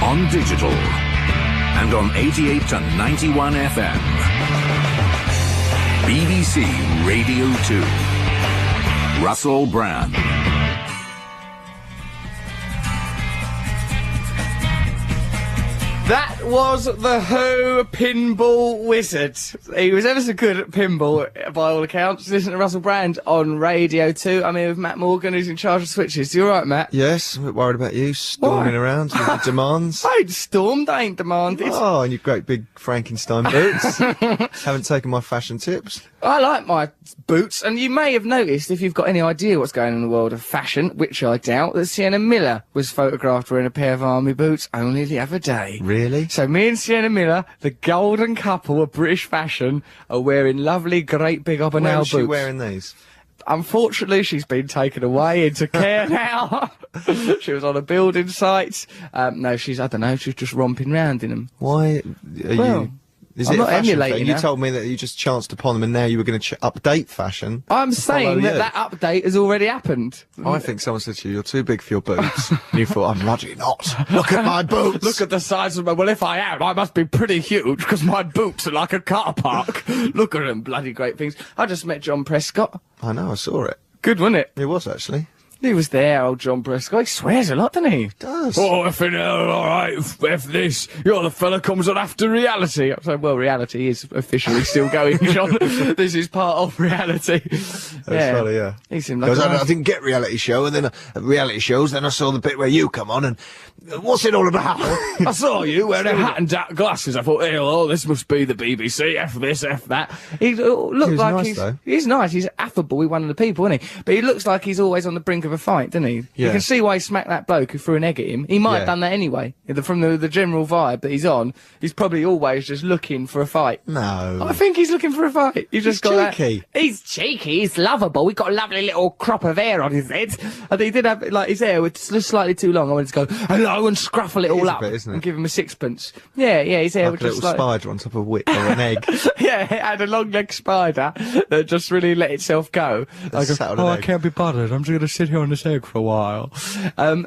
on digital, and on 88 to 91 FM. BBC Radio 2. Russell Brand. That was the Who Pinball Wizard. He was ever so good at pinball, by all accounts. Listen to Russell Brand on Radio 2. I'm here with Matt Morgan, who's in charge of switches. You all right, Matt? Yes, I'm a bit worried about you storming around with the demands. I ain't stormed, I ain't demanded. Oh, and your great big Frankenstein boots. Haven't taken my fashion tips. I like my boots, and you may have noticed, if you've got any idea what's going on in the world of fashion, which I doubt, that Sienna Miller was photographed wearing a pair of army boots only the other day. Really? So me and Sienna Miller, the golden couple of British fashion, are wearing lovely, great big Obanel Where boots. was she wearing these? Unfortunately, she's been taken away into care now. She was on a building site. No, I don't know, she's just romping round in them. Why are you... Is I'm it not a fashion emulating thing? You her. told me that you just chanced upon them and now you were going to update fashion. I'm to follow saying you. that update has already happened. I think someone said to you, you're too big for your boots. And you thought, I'm bloody not. Look at my boots. Look at the size of my... Well, if I am, I must be pretty huge, because my boots are like a car park. Look at them, bloody great things. I just met John Prescott. I know, I saw it. Good, wasn't it? It was, actually. He was there, old John Prescott. He swears a lot, doesn't he? He does. Oh, effing hell, all right, F this. You're the fella comes on after reality. I said, well, reality is officially still going, John. This is part of reality. That's funny, yeah. He seemed like I didn't get reality show, and then reality shows, then I saw the bit where you come on, and what's it all about? I saw you wearing a hat and dark glasses. I thought, hey, oh, this must be the BBC. F this, F that. He looked like nice, though. he's nice. He's affable. He's one of the people, isn't he? But he looks like he's always on the brink of a fight, doesn't he? Yeah. You can see why he smacked that bloke who threw an egg at him. He might have done that anyway. From the general vibe that he's on, he's probably always just looking for a fight. No. I think he's looking for a fight. He's just got cheeky. that. He's cheeky. He's lovable. He's got a lovely little crop of hair on his head. And he did have, like, his hair was just slightly too long. I wanted to go, hello, and scruffle it all up bit, isn't it? and give him a sixpence. Yeah, his hair Like was a just little like... spider on top of a whip or an egg. Yeah, it had a long-legged spider that just really let itself go. I go, sat on an I egg. can't be bothered. I'm just going to sit here on this egg for a while.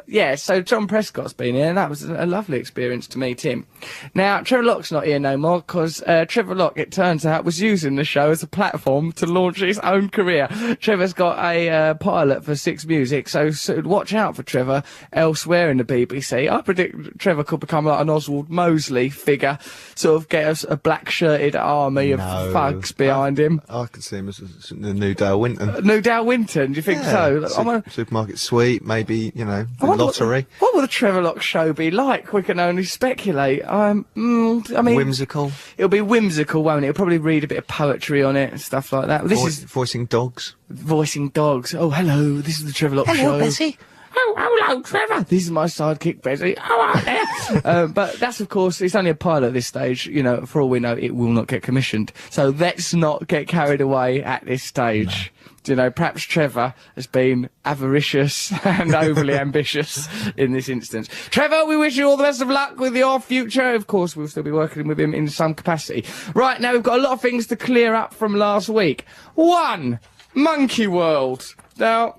Yeah, so John Prescott's been here, and that was a lovely experience to meet him. Now, Trevor Lock's not here no more, because Trevor Lock, it turns out, was using the show as a platform to launch his own career. Trevor's got a pilot for 6 Music, so watch out for Trevor elsewhere in the BBC. I predict Trevor could become like an Oswald Mosley figure, sort of get us a black-shirted army of thugs behind him. I could see him as the new Dale Winton. New Dale Winton, do you think so? Supermarket sweep, maybe, you know, the I wonder lottery. What will the Trevor Lock show be like? We can only speculate. I mean, Whimsical. it'll be whimsical, won't it? It'll probably read a bit of poetry on it and stuff like that. This is Voicing dogs. voicing dogs. Oh, hello. This is the Trevor Lock show. Hello, Bessie. Oh, hello, Trevor. This is my sidekick, Bessie. Oh, out there. But that's, of course, it's only a pilot at this stage. You know, for all we know, it will not get commissioned. So let's not get carried away at this stage. You know, perhaps Trevor has been avaricious and overly ambitious in this instance. Trevor, we wish you all the best of luck with your future. Of course, we'll still be working with him in some capacity. Right, now we've got a lot of things to clear up from last week. 1, Monkey World. Now,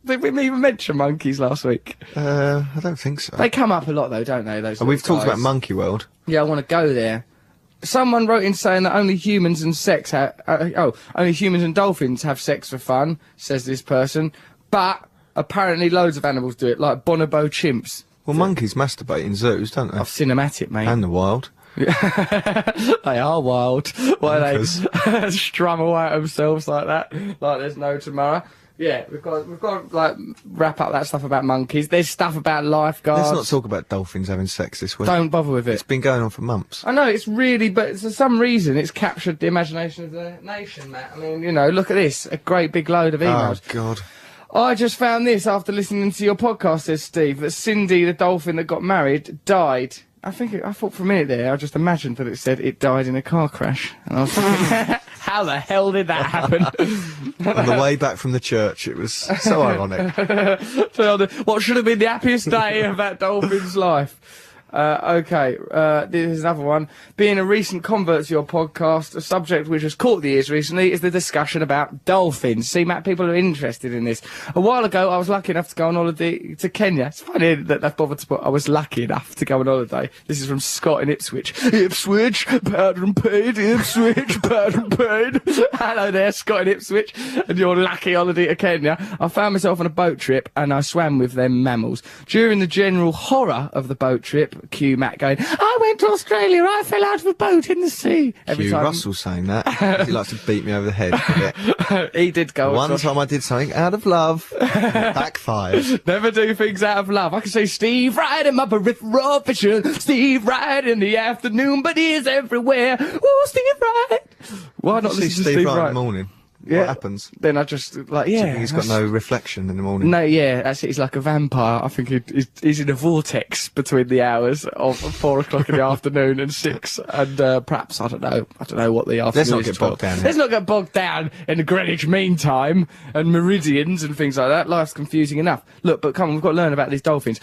did we even mention monkeys last week? I don't think so. They come up a lot, though, don't they? Those We've little talked about guys. Monkey World. Yeah, I want to go there. Someone wrote in saying that only humans and only humans and dolphins have sex for fun, says this person. But apparently loads of animals do it, like bonobo chimps. Well, monkeys masturbate in zoos, don't they? I've cinematic, mate. And the wild. They are wild. Why they Bonkers. strum away at themselves like that, like there's no tomorrow. Yeah, we've got like wrap up that stuff about monkeys. There's stuff about lifeguards. Let's not talk about dolphins having sex this week. Don't bother with it. It's been going on for months. I know, it's really, but for some reason it's captured the imagination of the nation, Matt. I mean, you know, look at this, a great big load of emails. Oh, God. I just found this after listening to your podcast, says Steve, that Cindy, the dolphin that got married, died. I thought for a minute there, I just imagined that it said it died in a car crash. And I was thinking, how the hell did that happen? On the way back from the church, it was so ironic. What should have been the happiest day of that dolphin's life? Okay, this is another one. Being a recent convert to your podcast, a subject which has caught the ears recently is the discussion about dolphins. See, Matt, people are interested in this. A while ago, I was lucky enough to go on holiday to Kenya. It's funny that they've bothered to put, I was lucky enough to go on holiday. This is from Scott in Ipswich. Ipswich, powder and paid, Ipswich, powder and paid. Hello there, Scott in Ipswich, and your lucky holiday to Kenya. I found myself on a boat trip, and I swam with them mammals. During the general horror of the boat trip, cue Matt going, I went to Australia, I fell out of a boat in the sea. Hugh Russell saying that. He likes to beat me over the head a bit. He did go. One time I did something out of love. Backfired. Never do things out of love. I can say Steve Wright in my peripheral vision. Steve Wright in the afternoon, but he is everywhere. Oh, Steve Wright. Why not listen to Steve Wright in the morning? Yeah. What happens? Then I just, like, yeah. Do you think he's got no reflection in the morning? No, yeah, that's it. He's like a vampire. I think he's in a vortex between the hours of 4 o'clock in the afternoon and 6. And perhaps, I don't know what the afternoon Let's not is. get bogged down. Let's not get bogged down in the Greenwich Mean Time and meridians and things like that. Life's confusing enough. Look, but come on, we've got to learn about these dolphins.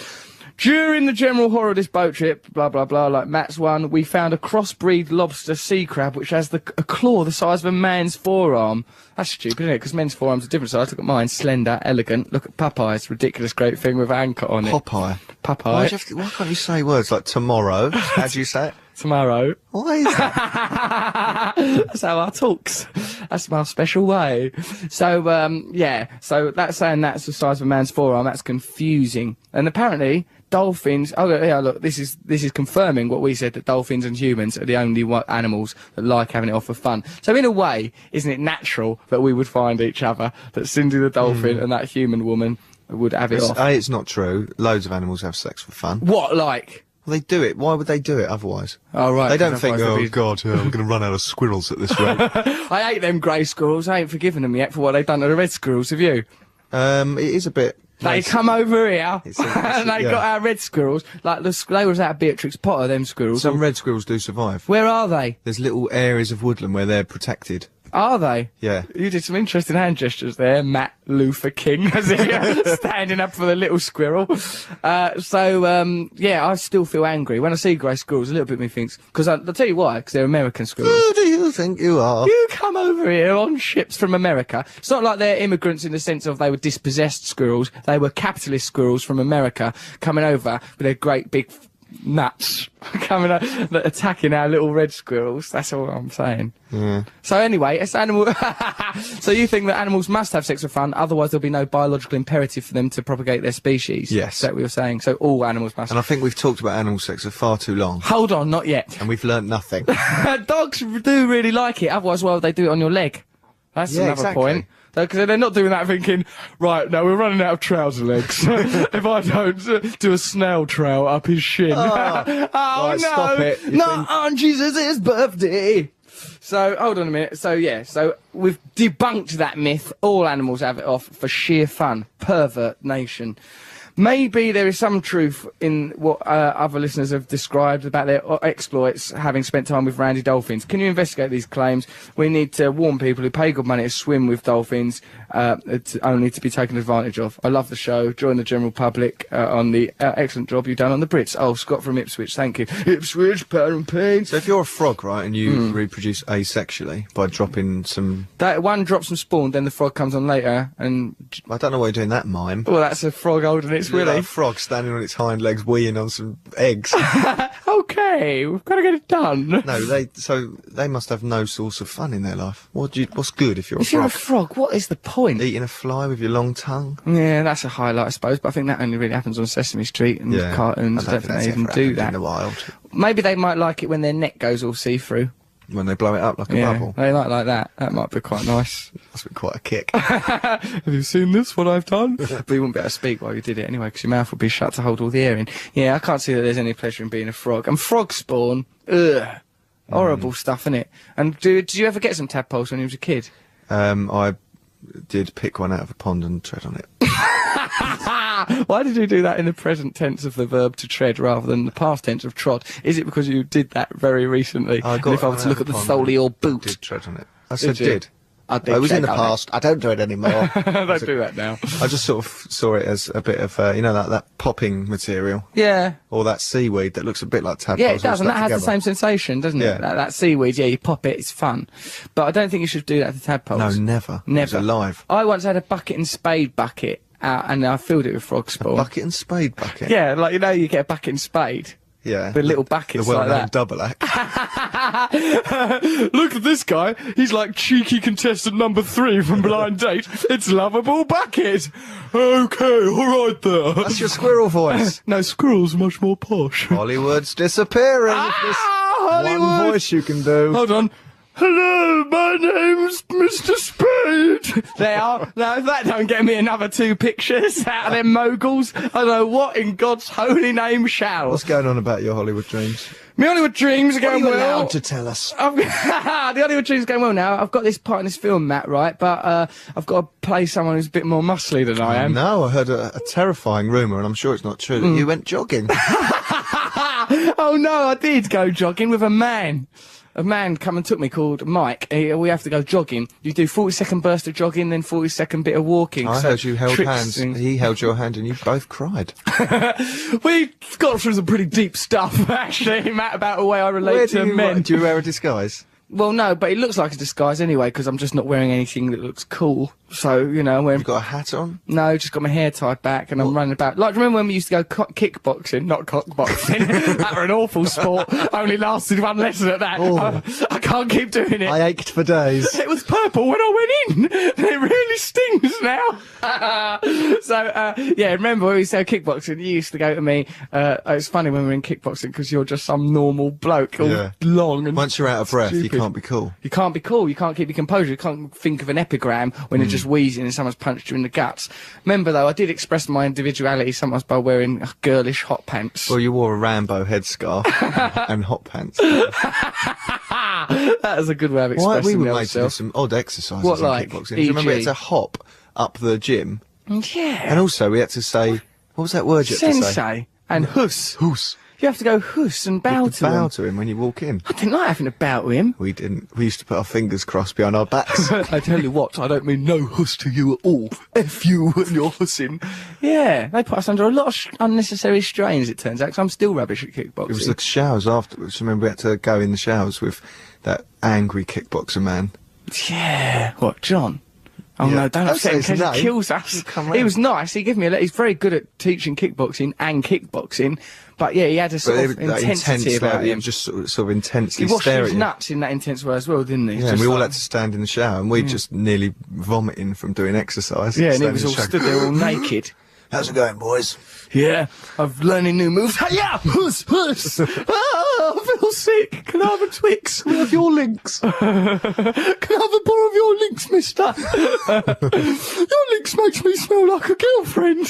During the general horror of this boat trip, blah, blah, blah, like Matt's one, we found a crossbreed lobster sea crab which has a claw the size of a man's forearm. That's stupid, isn't it? Because men's forearms are different size. Look at mine, slender, elegant. Look at Popeye's ridiculous great thing with an anchor on it. Popeye. Popeye. Why can't you say words like tomorrow? How do you say it? Tomorrow. Why is that? That's how I talks. That's my special way. So, yeah. So that's saying that's the size of a man's forearm. That's confusing. And apparently, dolphins. Oh yeah, look. This is confirming what we said, that dolphins and humans are the only animals that like having it off for fun. So in a way, isn't it natural that we would find each other? That Cindy the dolphin and that human woman would have it off. It's not true. Loads of animals have sex for fun. What, like? Well, they do it. Why would they do it otherwise? Oh, right. They don't think, oh, God, we're going to run out of squirrels at this rate. I hate them grey squirrels. I ain't forgiven them yet for what they've done to the red squirrels, have you? It is a bit... They come over here and they got our red squirrels. Like, they was out Beatrix Potter, them squirrels. Some red squirrels do survive. Where are they? There's little areas of woodland where they're protected. Are they? Yeah. You did some interesting hand gestures there, Matt Luther King, as he standing up for the little squirrel. Yeah, I still feel angry. When I see grey squirrels, a little bit of me thinks, because I'll tell you why, because they're American squirrels. Who do you think you are? You come over here on ships from America. It's not like they're immigrants in the sense of they were dispossessed squirrels. They were capitalist squirrels from America coming over with their great big nuts coming up, attacking our little red squirrels. That's all I'm saying. Yeah. So anyway, it's animal. So you think that animals must have sex for fun, otherwise there'll be no biological imperative for them to propagate their species? Yes. Is that what you're saying? So all animals must. And I think we've talked about animal sex for far too long. Hold on, not yet. And we've learnt nothing. Dogs do really like it, otherwise why would they do it on your leg? That's another point. Because they're not doing that thinking, right, now we're running out of trouser legs. If I don't do a snail trail up his shin. Oh right, no, stop it. not on Jesus' birthday. So, hold on a minute. So, yeah, so we've debunked that myth. All animals have it off for sheer fun. Pervert nation. Maybe there is some truth in what other listeners have described about their exploits having spent time with randy dolphins. Can you investigate these claims? We need to warn people who pay good money to swim with dolphins only to be taken advantage of. I love the show. Join the general public on the excellent job you've done on the Brits. Oh, Scott from Ipswich, thank you. Ipswich, power and pain. So if you're a frog, right, and you reproduce asexually by dropping some... That one drops some spawn, then the frog comes on later, and... I don't know why you're doing that mime. Well, that's a frog holding its willy. Like a frog standing on its hind legs, weeing on some eggs. Okay, we've got to get it done. No, they must have no source of fun in their life. What's good if you're a frog? If you're a frog, what is the point? Eating a fly with your long tongue? Yeah, that's a highlight, I suppose, but I think that only really happens on Sesame Street and cartoons. I don't think they even do that. In the wild. Maybe they might like it when their neck goes all see-through. When they blow it up like a bubble. They like that. That might be quite nice. Must be quite a kick. Have you seen this, what I've done? But you wouldn't be able to speak while you did it anyway, because your mouth would be shut to hold all the air in. Yeah, I can't see that there's any pleasure in being a frog. And frog spawn, ugh. Horrible stuff, innit? And did you ever get some tadpoles when you was a kid? I did pick one out of a pond and tread on it. Why did you do that in the present tense of the verb to tread rather than the past tense of trod? Is it because you did that very recently? I got and if I was to look at the sole of your boot... I did tread on it. I said did. I did It was in the check on past. I don't do it anymore. Don't do that now. I just sort of saw it as a bit of, that popping material. Yeah. Or that seaweed that looks a bit like tadpoles. Yeah, it does, all and that stuck has the together. same sensation, doesn't Yeah. it? That seaweed, yeah, you pop it, it's fun. But I don't think you should do that to tadpoles. No, never. It was Never. alive. I once had a bucket and spade bucket out, and I filled it with frog spawn. Bucket and spade bucket. Yeah, like, you get a bucket and spade. Yeah. With little buckets the like well-known that. double act. Look at this guy. He's like cheeky contestant number 3 from Blind Date. It's Lovable Bucket. Okay, all right there. That's your squirrel voice. No, squirrel's much more posh. Hollywood's disappearing. If there's Hollywood. one voice you can do. Hold on. Hello, my name's Mr. Spade. They are. Now, if that don't get me another 2 pictures out of them moguls, I don't know what in God's holy name shall. What's going on about your Hollywood dreams? My Hollywood dreams are What are going you well. allowed to tell us? The Hollywood dreams are going well now. I've got this part in this film, Matt, right? But I've got to play someone who's a bit more muscly than I am. No, I heard a terrifying rumour, and I'm sure it's not true, that you went jogging. Oh no, I did go jogging with a man. A man come and took me called Mike. We have to go jogging. You do 40-second burst of jogging, then 40-second bit of walking. I So heard you held tricks hands. and- He held your hand, and you both cried. We got through some pretty deep stuff, actually, Matt, about the way I relate to men. Do you wear a disguise? Well, no, but it looks like a disguise anyway, because I'm just not wearing anything that looks cool. So, I'm wearing... You've got a hat on? No, just got my hair tied back and I'm running about. Like, remember when we used to go kickboxing? Not cockboxing. That were an awful sport. I only lasted 1 lesson at that. Oh. I can't keep doing it. I ached for days. It was purple when I went in. It really stings now. Yeah, remember when we used to go kickboxing? You used to go to me. It's funny when we're in kickboxing because you're just some normal bloke, all Yeah. long and Once you're out of breath, you stupid. can't be cool. You can't be cool. You can't keep your composure. You can't think of an epigram when you're just wheezing and someone's punched you in the guts. Remember, though, I did express my individuality sometimes by wearing girlish hot pants. Well, you wore a Rambo headscarf and hot pants. That is a good way of Why, expressing we were the made to do old self. some odd exercises What, in like? kickboxing. Do you remember we had E.g.? to hop up the gym? Yeah. And also we had to say, what was that word you had to say? Sensei and Huss. Huss. You have to go Huss and bow to Bow him. to him when you walk in. I didn't like having to bow to him. We didn't. We used to put our fingers crossed behind our backs. I tell you what, I don't mean no Huss to you at all. F you and your Hussing. Yeah, they put us under a lot of unnecessary strains, it turns out, 'cause I'm still rubbish at kickboxing. It was the showers afterwards. Remember we had to go in the showers with that angry kickboxer man. Yeah. What, John? Oh Yeah. no, don't Don't upset say him his because he name. kills us. He'll come He round. was nice. He gave me he's very good at teaching kickboxing and kickboxing. But yeah, he had a sort of that intensity about like, him. just sort of intensely He washed stare his at you. nuts in that intense way as well, didn't he? Yeah, Just and we all like- had to stand in the shower, and we just nearly vomiting from doing exercise. Yeah, and he Standing was in all the shower. stood there all naked. How's it going, boys? Yeah, I'm learning new moves. Yeah, Huss, Huss. I feel sick. Can I have a Twix? Can I have your links? Can I have a bar of your links, mister? Your links makes me smell like a girlfriend.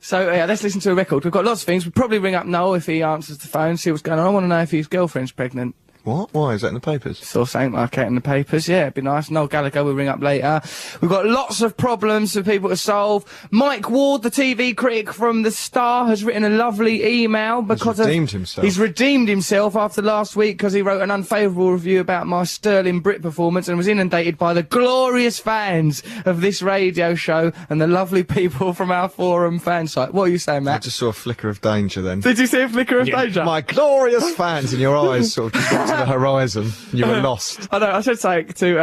So, yeah, let's listen to a record. We've got lots of things. We'll probably ring up Noel if he answers the phone, see what's going on. I want to know if his girlfriend's pregnant. What? Why is that in the papers? Saw something like that in the papers. Yeah, it'd be nice. Noel Gallagher will ring up later. We've got lots of problems for people to solve. Mike Ward, the TV critic from The Star, has written a lovely email because redeemed himself. He's redeemed himself after last week because he wrote an unfavourable review about my Sterling Brit performance and was inundated by the glorious fans of this radio show and the lovely people from our forum fan site. What are you saying, I Matt? just saw a flicker of danger then. Did you see a flicker of danger? My glorious fans, and your eyes sort of just got to the horizon. You were lost. I know, I said something to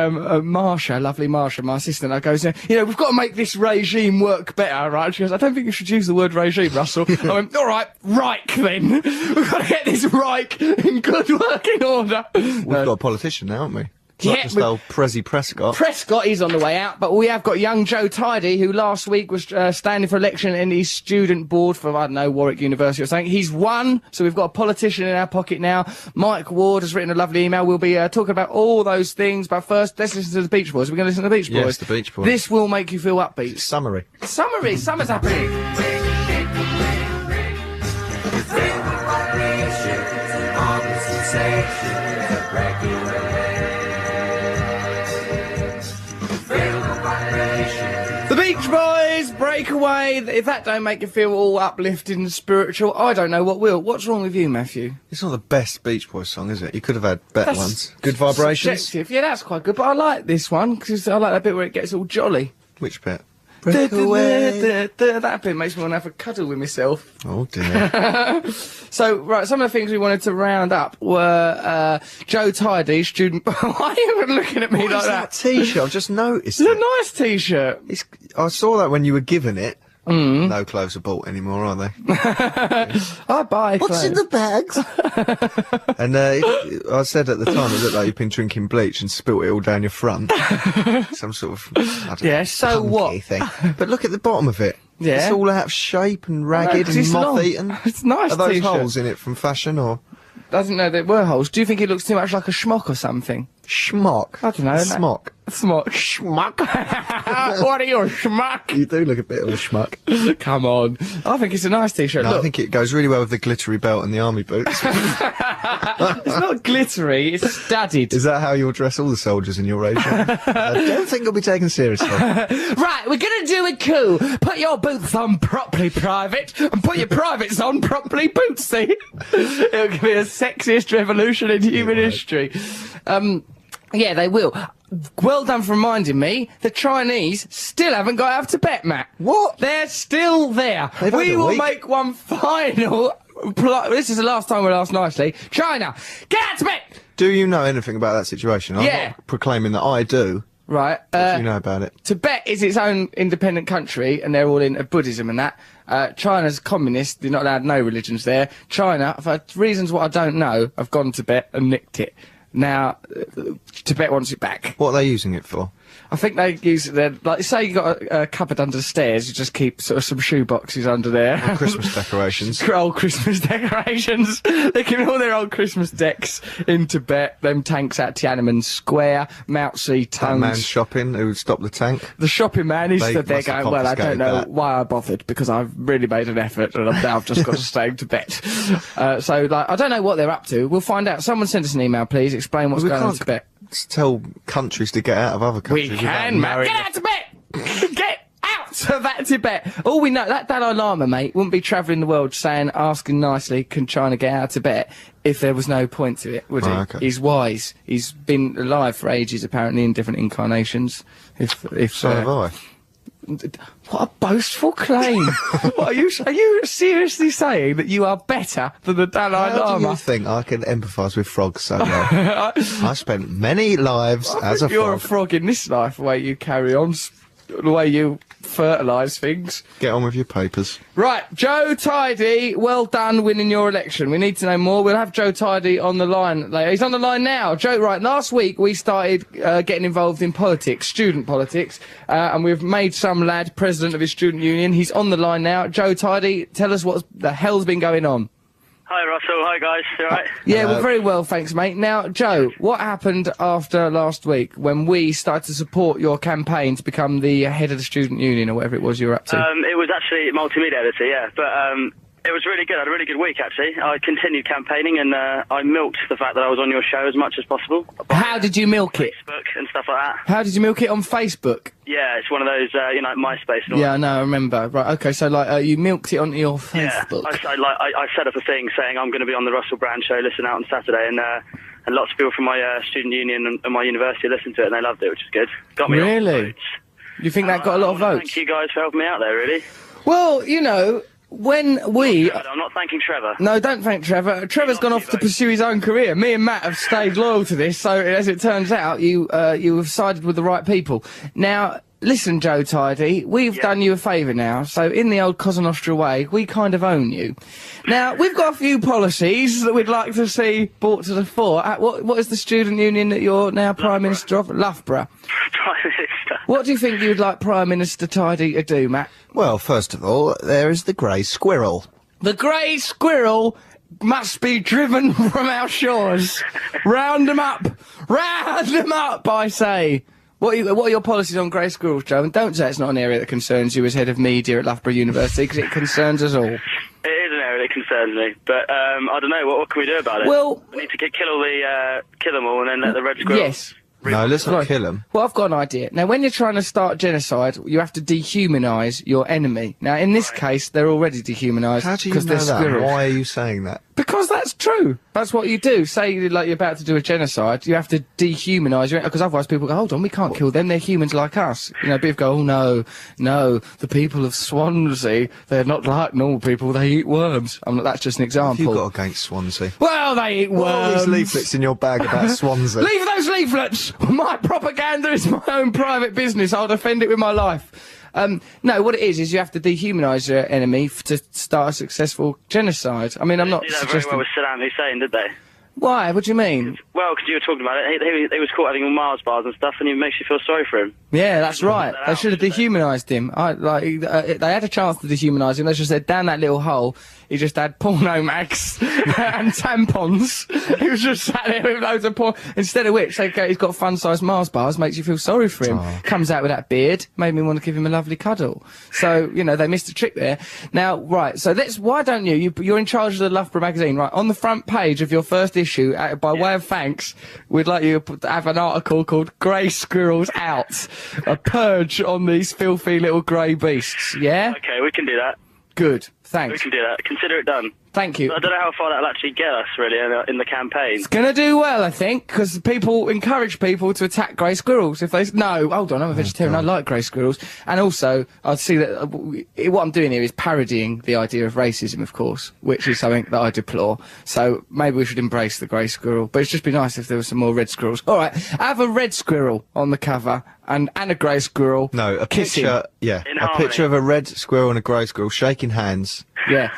Marsha, lovely Marsha, my assistant. I goes, we've got to make this regime work better, right? She goes, I don't think you should use the word regime, Russell. I went, all right, Reich then. We've got to get this Reich in good working order. We've got a politician now, haven't we? Yeah, Not just we- old Prezi Prescott. Prescott is on the way out, but we have got young Joe Tidy, who last week was standing for election in his student board for, I don't know, Warwick University or something. He's won, so we've got a politician in our pocket now. Mike Ward has written a lovely email. We'll be talking about all those things, but first, let's listen to the Beach Boys. We're going to listen to the Beach Boys. Yes, the Beach Boys. This will make you feel upbeat. Summary. Summer's happening. The Beach Boys, breakaway. If that don't make you feel all uplifted and spiritual, I don't know what will. What's wrong with you, Matthew? It's not the best Beach Boys song, is it? You could have had better ones. Good Vibrations. Subjective. Yeah, that's quite good. But I like this one because I like that bit where it gets all jolly. Which bit? That bit makes me want to have a cuddle with myself. Oh dear. So, right, some of the things we wanted to round up were Joe Tidy, student. Why are you even looking at me What like is that? that T-shirt? I've just noticed It's a it. nice T-shirt. I saw that when you were given it. No clothes are bought anymore, are they? I buy clothes. the bags? And I said at the time it looked like you'd been drinking bleach and spilt it all down your front. Some sort of Yeah, so punky what? thing. But look at the bottom of it. Yeah. It's all out of shape and ragged 'cause and it's long. moth-eaten. It's a nice Are those T-shirt. holes in it from fashion or I didn't know there were holes. Do you think it looks too much like a schmock or something? schmock? I don't know. Smock. Smock. Schmuck. What are you, a schmuck? You do look a bit of a schmuck. Come on. I think it's a nice T-shirt. No, I Look, think it goes really well with the glittery belt and the army boots. it's not glittery, it's studded. Is that how you'll dress all the soldiers in your regime? I don't think it'll be taken seriously. Right, we're gonna do a coup. Put your boots on properly, Private, and put your privates on properly, Bootsy. It'll be the sexiest revolution in human history. Yeah, they will. Well done for reminding me. The Chinese still haven't got out of Tibet, Matt. What? They're still there. They've had We a will week. make one final. This is the last time we'll ask nicely. China, get out of Tibet. Do you know anything about that situation? I'm Yeah. not proclaiming that I do. Right. What do you know about it? Tibet is its own independent country, and they're all into Buddhism and that. China's communist, they're not allowed no religions there. China, for reasons what I don't know, have gone to Tibet and nicked it. Now, Tibet wants it back. What are they using it for? I think they use their, like, say you got a cupboard under the stairs, you just keep sort of some shoe boxes under there. Christmas decorations. Old Christmas decorations. They keep all their old Christmas decks in Tibet, them tanks at Tiananmen Square, Mao That Zedong's. man shopping who stopped the tank. The shopping man, he They stood there must have going, well, I don't confiscated know that. why I bothered, because I've really made an effort, and now I've just got to stay in Tibet. So, like, I don't know what they're up to. We'll find out. Someone send us an email, please. Explain what's We going on in can't Tibet. tell countries to get out of other We countries. can, Matt. Get out of Tibet! Get out of that Tibet! All we know, that Dalai Lama, mate, wouldn't be travelling the world saying, asking nicely, can China get out of Tibet, if there was no point to it, would he? Oh, okay. He's wise. He's been alive for ages, apparently, in different incarnations. If So have I. What a boastful claim! What, are you seriously saying that you are better than the Dalai How do you Lama? think I can empathise with frogs so well? I spent many lives as a You're a frog. frog in this life, the way you carry on, the way you fertilise things. Get on with your papers. Right, Joe Tidy, well done winning your election. We need to know more. We'll have Joe Tidy on the line later. He's on the line now. Joe, right, last week we started getting involved in politics, student politics, and we've made some lad president of his student union. He's on the line now. Joe Tidy, tell us what the hell's been going on. Hi, Russell. Hi, guys. You all right? Yeah, we're very well, thanks, mate. Now, Joe, what happened after last week when we started to support your campaign to become the head of the student union or whatever it was you were up to? It was actually multimedia editor, yeah. But it was really good. I had a really good week, actually. I continued campaigning and I milked the fact that I was on your show as much as possible. How did you milk it? Facebook and stuff like that. How did you milk it on Facebook? Yeah, it's one of those, MySpace. And all Yeah, I know, I remember. Right, okay, so, like, you milked it onto your Yeah, Facebook. I set up a thing saying I'm going to be on the Russell Brand show, listen out on Saturday, and lots of people from my student union and my university listened to it, and they loved it, which is good. Got me Really? votes. You think that got a lot of votes? Thank you guys for helping me out there, really. Well, you know, when we... I'm not thanking Trevor. No, don't thank Trevor. Trevor's gone off to pursue his own career. Me and Matt have stayed loyal to this, so as it turns out, you have sided with the right people. Now, listen, Joe Tidy, we've done you a favour now, so in the old Cosa Nostra way, we kind of own you. Now, we've got a few policies that we'd like to see brought to the fore. What is the student union that you're now Prime Minister of? Loughborough. Prime Minister. What do you think you'd like Prime Minister Tidy to do, Matt? Well, first of all, there is the grey squirrel. The grey squirrel must be driven from our shores. Round them up! Round them up, I say! What are your policies on grey squirrels, Joe? And don't say it's not an area that concerns you as head of media at Loughborough University, because it concerns us all. It is an area that concerns me, but I don't know. What can we do about it? Well, we need to kill them all and then let the red squirrels. Yes. No, let's not kill them. Well, I've got an idea. Now, when you're trying to start genocide, you have to dehumanise your enemy. Now, in this case, they're already dehumanised How do you because know they're that? squirrels. Why are you saying that? Because that's true. That's what you do. Say, like, you're about to do a genocide, you have to dehumanise your... Because otherwise people go, hold on, we can't kill them, they're humans like us. You know, people go, oh, no, the people of Swansea, they're not like normal people, they eat worms. That's just an example. What have you got against Swansea? Well, they eat worms. What are these leaflets in your bag about Swansea? Leave those leaflets! My propaganda is my own private business. I'll defend it with my life. No, what it is you have to dehumanise your enemy to start a successful genocide. I mean, I'm not They did that very suggesting... well with Saddam Hussein, did they? Why? What do you mean? Well, because you were talking about it, he was caught having Mars bars and stuff, and it makes you feel sorry for him. Yeah, that's right. that They out, should have should they? dehumanised him. They had a chance to dehumanise him. They just said, down that little hole, he just had porno mags and tampons. He was just sat there with loads of porn. Instead of which, he's got fun-sized Mars bars, makes you feel sorry for him. Comes out with that beard, made me want to give him a lovely cuddle. So, you know, they missed a trick there. Now, right, so why don't you're in charge of the Loughborough magazine, right? On the front page of your first issue, by way of thanks, we'd like you to have an article called Grey Squirrels Out. A purge on these filthy little grey beasts, yeah? Okay, we can do that. Good, We thanks. can do that. Consider it done. Thank you. I don't know how far that'll actually get us, really, in the campaign. It's gonna do well, I think, because people encourage people to attack grey squirrels. If they no, hold on, I'm a vegetarian. I like grey squirrels, and also I'd see that what I'm doing here is parodying the idea of racism, of course, which is something that I deplore. So maybe we should embrace the grey squirrel. But it'd just be nice if there were some more red squirrels. All right, have a red squirrel on the cover and a grey squirrel. No, a kissing. picture. Yeah, In a harmony. picture of a red squirrel and a grey squirrel shaking hands. Yeah,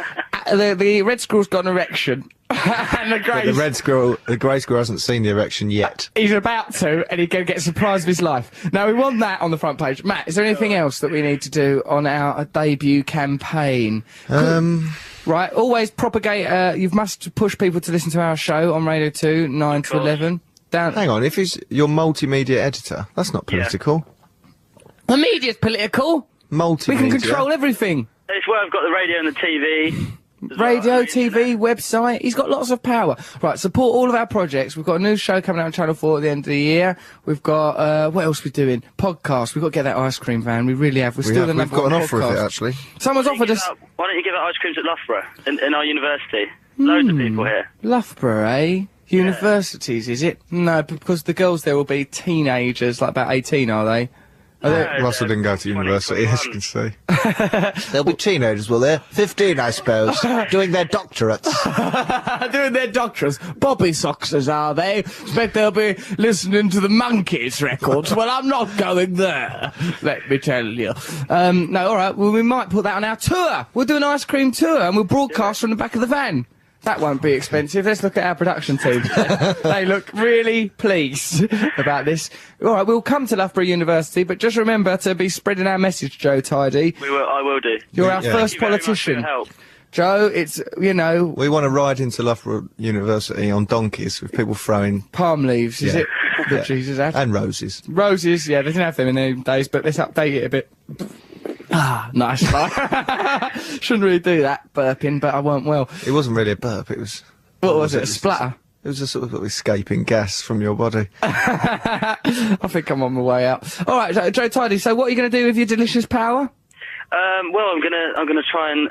the red squirrel's got an erection, and the grey. The grey squirrel hasn't seen the erection yet. He's about to, and he's going to get a surprise of his life. Now, we want that on the front page. Matt, is there anything else that we need to do on our debut campaign? Right, always propagate, you must push people to listen to our show on Radio 2, 9 to 11. Hang on, if he's your multimedia editor, that's not political. The media's political. Multimedia. We can control everything. It's where I've got the radio and the TV. Radio, TV, website. He's got lots of power. Right, support all of our projects. We've got a new show coming out on Channel 4 at the end of the year. We've got, what else are we doing? Podcast. We've got to get that ice cream van. We really have. We're still the We've number got one an offer podcast. of it, actually. Someone's offered us... Why don't you give out ice creams at Loughborough, in our university? Loads of people here. Loughborough, eh? Universities, is it? No, because the girls there will be teenagers, like about 18, are they? Russell didn't go to university, as you can see. There'll be teenagers, will there? 15, I suppose, doing their doctorates. Doing their doctorates. Bobby Soxers, are they? Expect they'll be listening to the Monkeys records. Well, I'm not going there, let me tell you. No, all right, well, we might put that on our tour. We'll do an ice cream tour, and we'll broadcast from the back of the van. That won't be expensive. Let's look at our production team. They look really pleased about this. All right, we'll come to Loughborough University, but just remember to be spreading our message, Joe Tidy. I will do. You're our Yeah. first Thank you very much for politician. your help. Joe, it's, you know, We want to ride into Loughborough University on donkeys with people throwing... palm leaves, is Yeah. it? That Jesus had. and roses. Roses, yeah, they didn't have them in their days, but let's update it a bit. Ah, nice. Shouldn't really do that, burping, but I weren't well. It wasn't really a burp, it was... What was it, a splatter? It was a sort of escaping gas from your body. I think I'm on my way out. All right, Joe Tidy, so what are you going to do with your delicious power? Well, I'm gonna try and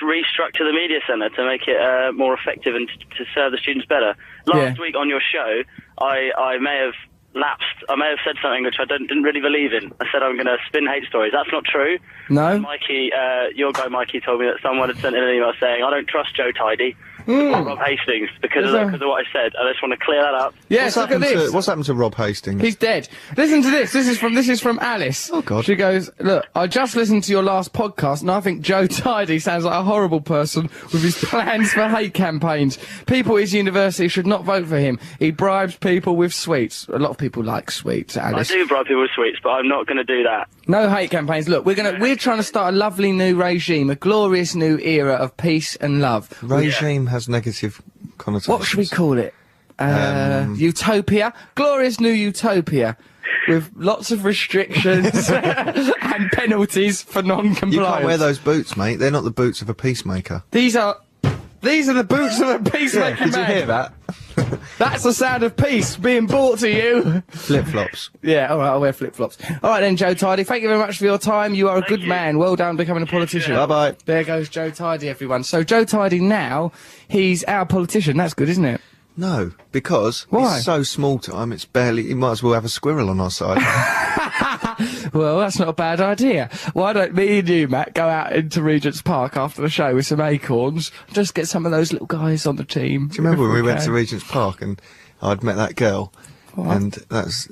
restructure the media centre to make it more effective and to serve the students better. Last week on your show, I may have lapsed. I may have said something which I didn't really believe in. I said I'm going to spin hate stories. That's not true. No? Mikey, your guy Mikey told me that someone had sent in an email saying, I don't trust Joe Tidy, Rob Hastings, because of what I said. I just want to clear that up. Yes, look at this. What's happened to Rob Hastings? He's dead. Listen to this. This is from Alice. Oh, God. She goes, look, I just listened to your last podcast and I think Joe Tidy sounds like a horrible person with his plans for hate campaigns. People at his university should not vote for him. He bribes people with sweets. A lot of people like sweets, Alice. I do bribe people with sweets, but I'm not going to do that. No hate campaigns. Look, we're trying to start a lovely new regime, a glorious new era of peace and love. Regime has negative connotations. What should we call it? Utopia? Glorious new utopia. With lots of restrictions and penalties for non-compliance. You can't wear those boots, mate. They're not the boots of a peacemaker. These are the boots of a peacemaker Did you man. hear that? That's the sound of peace being brought to you. Flip-flops. Yeah, all right, I'll wear flip-flops. All right then, Joe Tidy, thank you very much for your time. You are a good man. Well done becoming a politician. Bye-bye. There goes Joe Tidy, everyone. So Joe Tidy now, he's our politician. That's good, isn't it? No, because Why? he's so small time, it's barely... You might as well have a squirrel on our side. Well, that's not a bad idea. Why don't me and you, Matt, go out into Regent's Park after the show with some acorns, just get some of those little guys on the team. Do you remember when we went can? to Regent's Park and I'd met that girl? And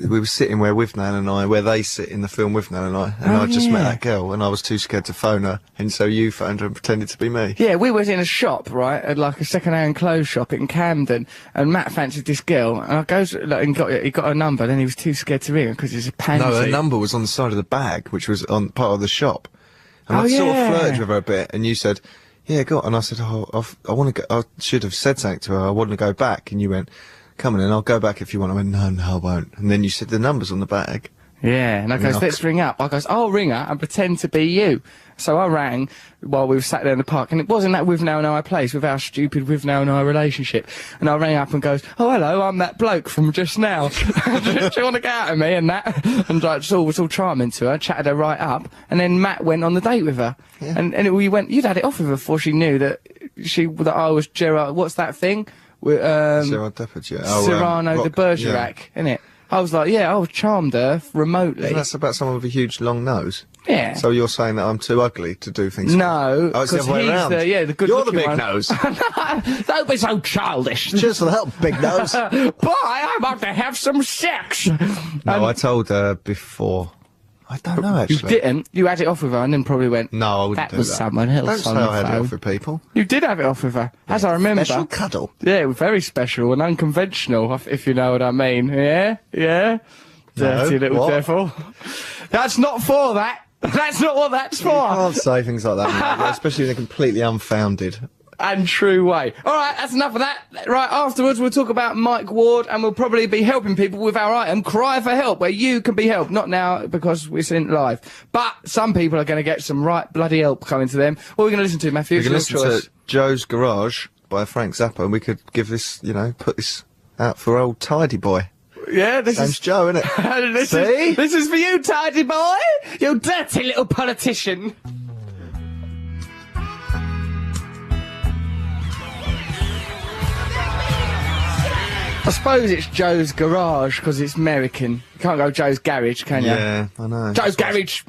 we were sitting where Withnail and I, where they sit in the film Withnail and I, and I just met that girl and I was too scared to phone her, and so you phoned her and pretended to be me. Yeah, we was in a shop, right, at like a second-hand clothes shop in Camden, and Matt fancied this girl, and I goes like, and he got her number, then he was too scared to ring her because he's a pansy. No, her number was on the side of the bag, which was on part of the shop. And I sort of flirted with her a bit, and you said, yeah, go on. And I said, I want to go, I should have said something to her, I want to go back, and you went, come on in, I'll go back if you want. I went, no, I won't. And then you said the number's on the bag. Yeah, and I goes, let's ring up. I goes, I'll ring her and pretend to be you. So I rang while we were sat there in the park, and it wasn't that Withnail and I place with our stupid Withnail and I relationship. And I rang up and goes, oh, hello, I'm that bloke from just now. Do you want to go out with me and that? And like, was all charming to her, chatted her right up, and then Matt went on the date with her. Yeah. And we went, you'd had it off with her before she knew that I was Gerard, what's that thing? Gerard Depardieu. Cyrano de Bergerac, innit? I was like, yeah, I was charmed her remotely. That's about someone with a huge long nose. Yeah. So you're saying that I'm too ugly to do things? No, oh, it's the other way around. The good You're the big one. nose. Don't be so childish. Cheers for the help, big nose. Boy, I'm about to have some sex. No, I told her before. I don't know, actually. You didn't. You had it off with her and then probably went, no, I wouldn't do that. That was someone else. Don't say I had it off with people. You did have it off with her, as I remember. Special cuddle. Yeah, it was very special and unconventional, if you know what I mean. Yeah? Yeah? Dirty little devil. That's not for that. That's not what that's for. You can't say things like that, mate, especially in a completely unfounded and true way. Alright, that's enough of that. Right, afterwards we'll talk about Mike Ward, and we'll probably be helping people with our item, Cry for Help, where you can be helped. Not now, because we're sent live. But some people are going to get some right bloody help coming to them. What are we going to listen to, Matthew? We can listen to Joe's Garage by Frank Zappa, and we could give this, you know, put this out for old Tidy Boy. Yeah, this is Joe, isn't it? See? This is for you, Tidy Boy! You dirty little politician! I suppose it's Joe's Garage, because it's American. You can't go Joe's Garage, can you? Yeah, I know. Joe's Garage!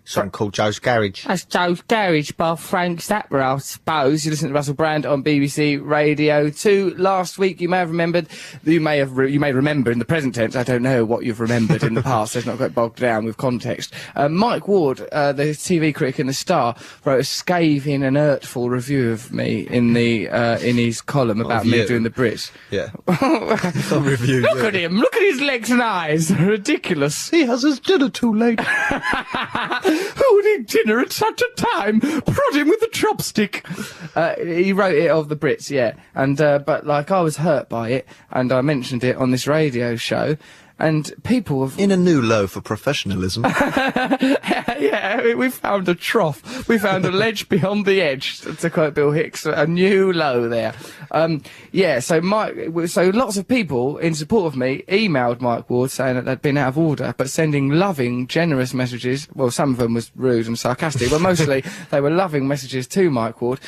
Something called Joe's Garage. That's Joe's Garage by Frank Zappa, I suppose. You listen to Russell Brand on BBC Radio 2 last week. You may have remembered, you may remember in the present tense, I don't know what you've remembered in the past, let's not get bogged down with context. Mike Ward, the TV critic in The Star, wrote a scathing and hurtful review of me in his column about me doing the Brits. Yeah. Look at him, look at his legs and eyes, ridiculous. He has his dinner too late. Who would eat dinner at such a time? Prod him with a chopstick. He wrote it of the Brits, yeah. And, but like, I was hurt by it, and I mentioned it on this radio show, and people have... In a new low for professionalism. Yeah, we found a trough. We found a ledge beyond the edge, to quote Bill Hicks, a new low there. Yeah, so lots of people in support of me emailed Mike Ward saying that they'd been out of order, but sending loving, generous messages. Well, some of them was rude and sarcastic, but mostly they were loving messages to Mike Ward,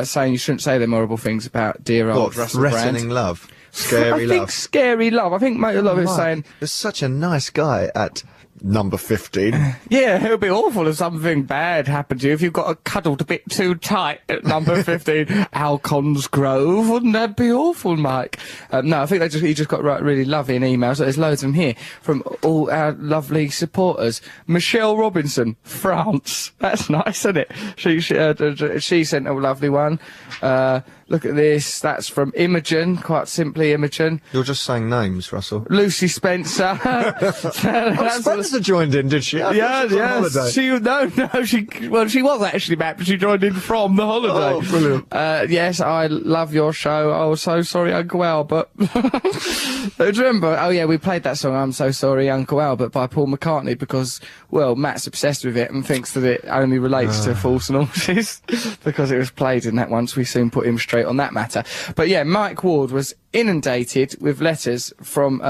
saying you shouldn't say them horrible things about dear old Russell Brand. Threatening love. Scary love. I think scary love. I think a lot of it's saying... There's such a nice guy at number 15. Yeah, it would be awful if something bad happened to you, if you got cuddled a bit too tight at number 15. Alcon's Grove, wouldn't that be awful, Mike? No, I think he just got really loving emails. There's loads of them here from all our lovely supporters. Michelle Robinson, France. That's nice, isn't it? She sent a lovely one. Look at this. That's from Imogen, quite simply Imogen. You're just saying names, Russell. Lucy Spencer. That's Vanessa joined in, did she? Yeah, she was actually Matt, but she joined in from the holiday. Oh, brilliant. Yes, I love your show. Oh, so sorry, Uncle Albert. Do you remember? Oh yeah, we played that song, I'm So Sorry, Uncle Albert, by Paul McCartney, because, well, Matt's obsessed with it and thinks that it only relates to Fools and Horses, because it was played in that once. We soon put him straight on that matter. But yeah, Mike Ward was inundated with letters from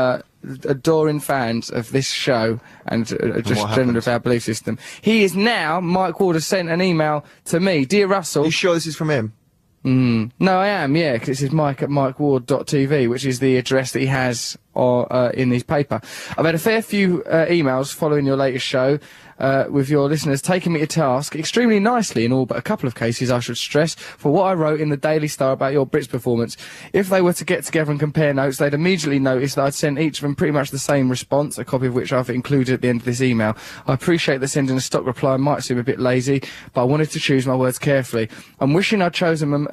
adoring fans of this show and just generally of our belief system. He is now, Mike Ward has sent an email to me. Dear Russell... Are you sure this is from him? No, I am, yeah, because it says mike@mikeward.tv, which is the address that he has in his paper. I've had a fair few emails following your latest show, with your listeners taking me to task extremely nicely in all but a couple of cases, I should stress, for what I wrote in the Daily Star about your Brits performance. If they were to get together and compare notes, they'd immediately notice that I'd sent each of them pretty much the same response, a copy of which I've included at the end of this email. I appreciate that sending a stock reply might seem a bit lazy, but I wanted to choose my words carefully. I'm wishing I'd chosen them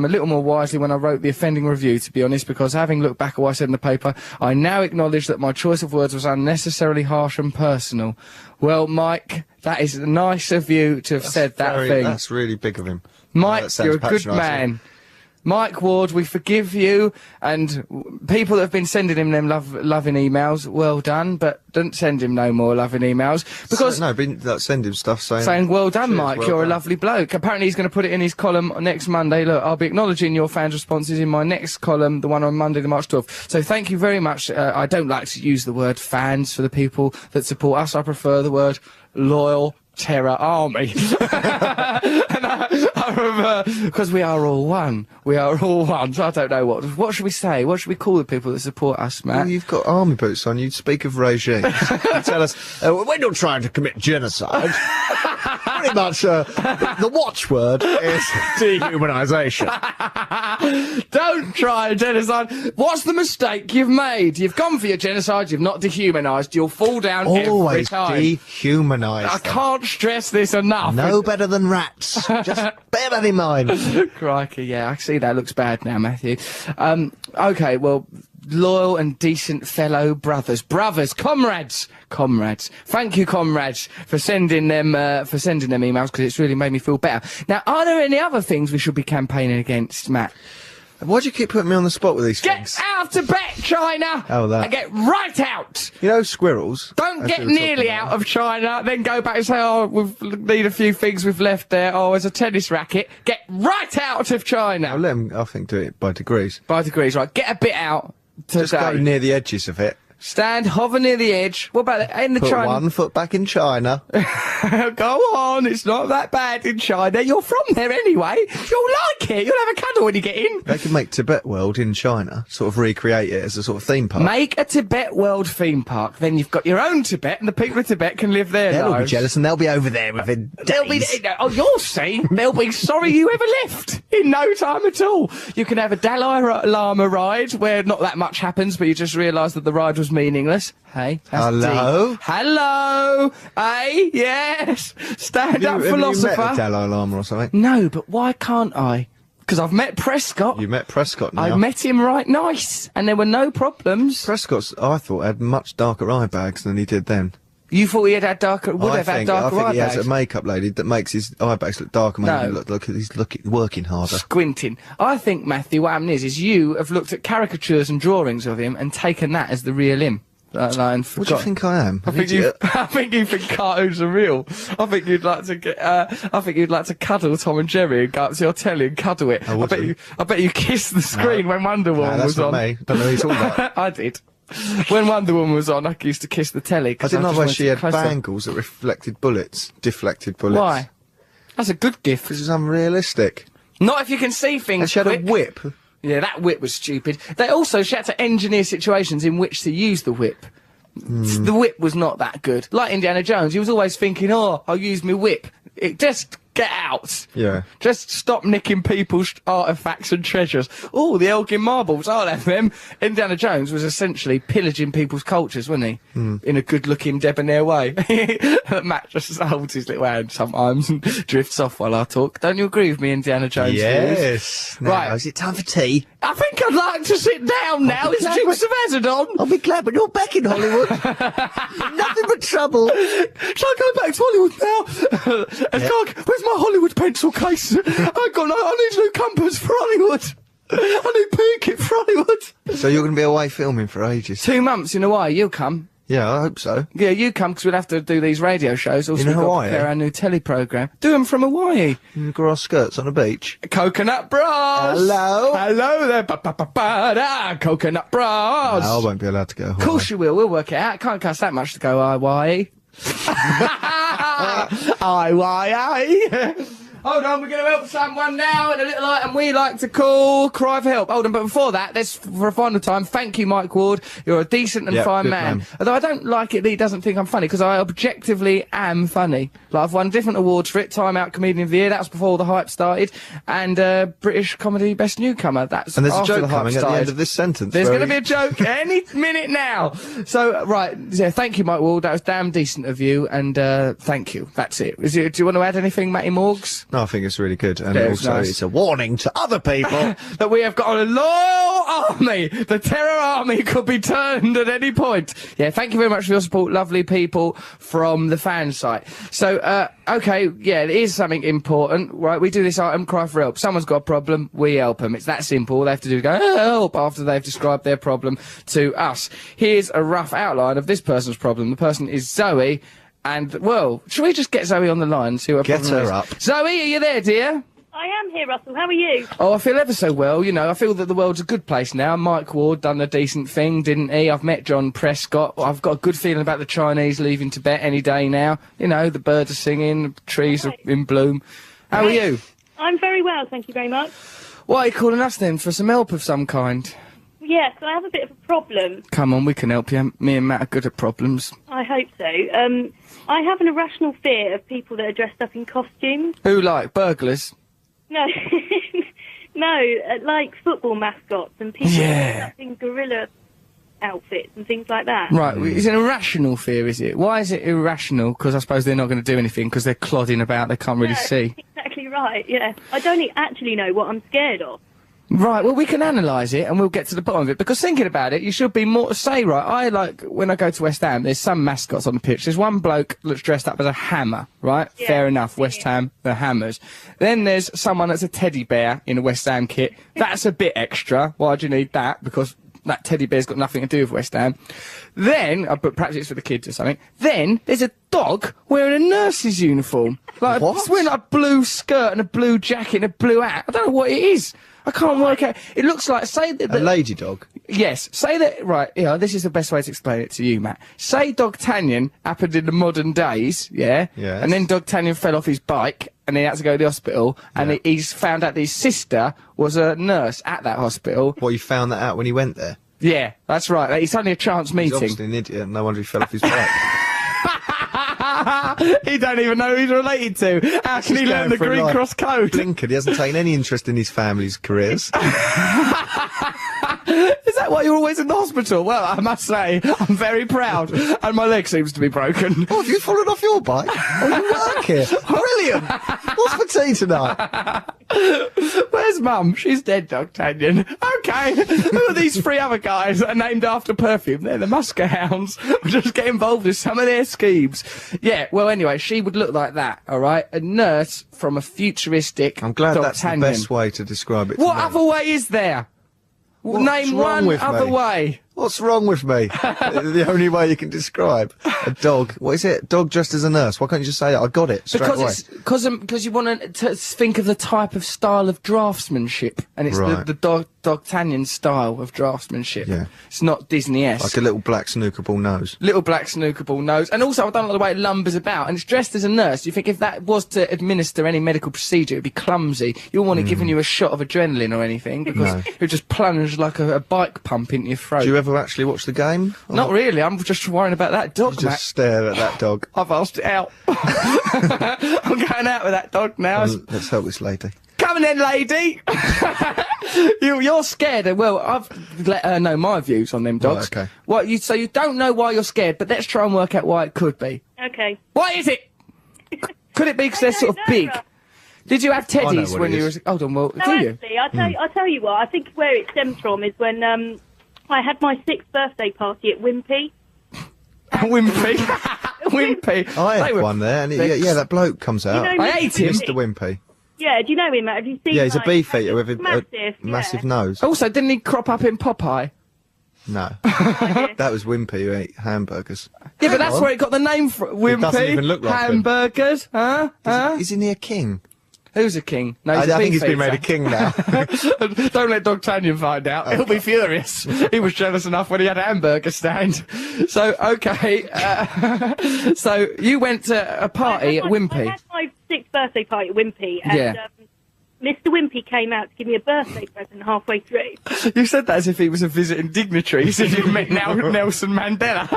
a little more wisely when I wrote the offending review, to be honest, because having looked back at what I said in the paper, I now acknowledge that my choice of words was unnecessarily harsh and personal. Well, Mike, that is nice of you to have said that thing. That's really big of him. Mike, you're a good man. Mike Ward, we forgive you, and people that have been sending him them loving emails, well done, but don't send him no more loving emails, because... send him stuff saying... well done, Mike, you're a lovely bloke. Apparently he's going to put it in his column next Monday. Look, I'll be acknowledging your fans' responses in my next column, the one on Monday, the March 12th. So thank you very much. I don't like to use the word fans for the people that support us. I prefer the word loyal terror army. And I remember, because we are all one. We are all one. So I don't know what should we say? What should we call the people that support us, Matt? Well, you've got army boots on. You speak of regimes. You tell us, we're not trying to commit genocide. Pretty much, the watchword is dehumanisation. Don't try genocide. What's the mistake you've made? You've gone for your genocide. You've not dehumanised. You'll fall down every time. Always dehumanise. I can't stress this enough. No better than rats. Just bear that in mind. Crikey, yeah, I see that looks bad now, Matthew. Okay, well, loyal and decent fellow brothers, comrades. Thank you, comrades, for sending them emails, because it's really made me feel better. Now, are there any other things we should be campaigning against, Matt? Why do you keep putting me on the spot with these things? Get out of Tibet, China! Oh, that. And get right out! You know, squirrels... Don't get nearly out of China, then go back and say, oh, we need a few things we've left there. Oh, there's a tennis racket. Get right out of China! I'll let them, I think, do it by degrees. By degrees, right. Get a bit out today. Just go near the edges of it. Stand, hover near the edge. What about in the China? Put 1 foot back in China. Go on, it's not that bad in China. You're from there anyway. You'll like it. You'll have a cuddle when you get in. They can make Tibet World in China, sort of recreate it as a sort of theme park. Make a Tibet World theme park. Then you've got your own Tibet, and the people of Tibet can live there. They'll be jealous, and they'll be over there within days. Oh, you'll see. They'll be sorry you ever left in no time at all. You can have a Dalai Lama ride where not that much happens, but you just realise that the ride was meaningless. Hey, that's hello? deep. Hello? Hey, yes. Stand up, philosopher. Have you met the Dalai Lama or something? No, but why can't I? Because I've met Prescott. You met Prescott now? I met him right nice, and there were no problems. Prescott's, I thought, had much darker eye bags than he did then. You thought he had darker, I think he has a makeup lady that makes his eye bags look darker, making him look he's working harder. Squinting. I think, Matthew, what happened is you have looked at caricatures and drawings of him and taken that as the real him. What do you think I am? I think you think cartoons are real. I think you'd like to get. I think you'd like to cuddle Tom and Jerry and go up to your telly and cuddle it. I bet you kissed the screen when Wonder Woman was on. That's not me. Don't know who you're talking about. I did. When Wonder Woman was on, I used to kiss the telly. I didn't know why she had bangles that reflected bullets, deflected bullets. Why? That's a good gift. This is unrealistic. Not if you can see things. And she had a whip. Yeah, that whip was stupid. She had to engineer situations in which to use the whip. The whip was not that good. Like Indiana Jones, he was always thinking, oh, I'll use my whip. It just Get out. Yeah. Just stop nicking people's artefacts and treasures. Oh, the Elgin marbles, I'll have them. Indiana Jones was essentially pillaging people's cultures, wasn't he? In a good-looking, debonair way. Matt just holds his little hand sometimes and drifts off while I talk. Don't you agree with me, Indiana Jones? Yes. Now, Right. is it time for tea? I think I'd like to sit down now. It's Dukes of Hazzard on. I'll be glad when you're back in Hollywood. Nothing but trouble. Shall I go back to Hollywood now? Where's my Hollywood pencil case? I need new compass for Hollywood. I need Phuket for Hollywood. So you're going to be away filming for ages? 2 months in Hawaii, you'll come. Yeah, I hope so. Yeah, you come because we'll have to do these radio shows. Also, In we've got to Hawaii? prepare our new telly programme. Do them from Hawaii. In grass skirts on a beach. Coconut bras. Hello? Hello there. Ba-ba-ba-ba-da. Coconut bras. No, I won't be allowed to go. Of course you will. We'll work it out. Can't cost that much to go Hawaii. Hawaii. Hold on, we're going to help someone now in a little item we like to call Cry for Help. Hold on, but before that, let's, for a final time, thank you, Mike Ward. You're a decent and Yep, fine good man. man. Although I don't like it that he doesn't think I'm funny, because I objectively am funny. Like, I've won different awards for it. Time Out Comedian of the Year, that was before the hype started. And British Comedy Best Newcomer, that's And there's a after joke the hype coming at the started. end of this sentence. There's where going to be a joke any minute now. So, right, yeah, thank you, Mike Ward. That was damn decent of you, and thank you. That's it. Do you want to add anything, Matty Morgs? No, I think it's really good. And Yeah, it's also, nice. it's a warning to other people. That we have got a low army. The terror army could be turned at any point. Yeah, thank you very much for your support, lovely people from the fan site. So, okay, yeah, it is something important, right? We do this item, Cry for Help. Someone's got a problem, we help them. It's that simple. All they have to do is go, help, after they've described their problem to us. Here's a rough outline of this person's problem. The person is Zoe. And, well, shall we just get Zoe on the line and see what her Get problem her is? up. Zoe, are you there, dear? I am here, Russell. How are you? Oh, I feel ever so well. You know, I feel that the world's a good place now. Mike Ward done a decent thing, didn't he? I've met John Prescott. I've got a good feeling about the Chinese leaving Tibet any day now. You know, the birds are singing, the trees are in bloom. How are you? I'm very well, thank you very much. Why are you calling us then, for some help of some kind? Yes, I have a bit of a problem. Come on, we can help you. Me and Matt are good at problems. I hope so. I have an irrational fear of people that are dressed up in costumes. Who, like, burglars? No, no, like football mascots and people Yeah. dressed up in gorilla outfits and things like that. Right, it's an irrational fear, is it? Why is it irrational? Because I suppose they're not going to do anything because they're clodding about, they can't really Yeah, see. exactly right, yeah. I don't actually know what I'm scared of. Right, well, we can analyse it and we'll get to the bottom of it. Because thinking about it, you should be more, say, right, I like, when I go to West Ham, there's some mascots on the pitch. There's one bloke that's dressed up as a hammer, right? Yeah, Fair enough, West yeah. Ham, the Hammers. Then there's someone that's a teddy bear in a West Ham kit. That's a bit extra. Why do you need that? Because that teddy bear's got nothing to do with West Ham. Then, but perhaps it's for the kids or something. Then, there's a dog wearing a nurse's uniform. Like, What? it's wearing like a blue skirt and a blue jacket and a blue hat. I don't know what it is. I can't work out. It looks like, say that... A lady dog. Yes, say that, right, yeah, this is the best way to explain it to you, Matt. Say Dogtanian happened in the modern days, yeah? Yes. And then Dogtanian fell off his bike, and he had to go to the hospital, and he's found out that his sister was a nurse at that hospital. Well, you found that out when he went there. Yeah, that's right. It's only a chance He's meeting. obviously an idiot. No wonder he fell off his bike. He don't even know who he's related to. How can he Just learn going the for Green life. Cross code? Blinkered. He hasn't taken any interest in his family's careers. Is that why you're always in the hospital? Well, I must say, I'm very proud, and my leg seems to be broken. Oh, have you fallen off your bike? Oh, you work here. Brilliant. What's for tea tonight? Where's Mum? She's dead, Dogtanian. Okay. Who are these three other guys that are named after perfume? They're the Musker Hounds. We'll just get involved with some of their schemes. Yeah, well, anyway, she would look like that, all right? A nurse from a futuristic I'm glad that's the Dogtanian. best way to describe it. What to me. other way is there? What's Name wrong one with other me? way. What's wrong with me? The only way you can describe a dog. What is it? Dog dressed as a nurse. Why can't you just say it? I got it straight away. Because you want to think of the type of style of draftsmanship, and it's Right. the Dogtanian style of draftsmanship. Yeah. It's not Disney-esque. Like a little black snooker ball nose. Little black snooker ball nose, and also I don't like the way it lumbers about, and it's dressed as a nurse. You think if that was to administer any medical procedure, it'd be clumsy. You wouldn't want it giving you a shot of adrenaline or anything, because No. it would just plunge like a bike pump into your throat. Do you ever ever actually watch the game? Not really. I'm just worrying about that dog, Just Matt. stare at that dog. I've asked it out. I'm going out with that dog now. Let's help this lady. Come in, lady. You're scared. Well, I've let her know my views on them dogs. Right, okay. What so you don't know why you're scared, but let's try and work out why it could be. Okay. Why is it? Could it be because they're sort of big? Did you have I know teddies what when it you is. were? Hold on, well, No, do you? actually, I'll tell you what. I think where it stems from is when I had my 6th birthday party at Wimpy. Wimpy. Wimpy. I They had were- one there, and they- yeah, that bloke comes out. know I ate him. Mr. Wimpy. Yeah, do you know him, Matt? Have you seen Yeah, he's a like, beefeater with a massive, massive yeah. nose. Also, didn't he crop up in Popeye? No. That was Wimpy who ate hamburgers. Yeah, but that's on. where it got the name from. Wimpy. doesn't even look like him. hamburgers. Huh? Huh? Isn't he a king? Who's a king? No, I he's a think he's been beefeater. made a king now. Don't let D'Artagnan find out. He'll be furious. He was jealous enough when he had a hamburger stand. So, okay. So, you went to a party at I Wimpy. had my 6th birthday party at Wimpy, and Yeah. Mr. Wimpy came out to give me a birthday present halfway through. You said that as if he was a visiting dignitary. You said you met Nelson Mandela.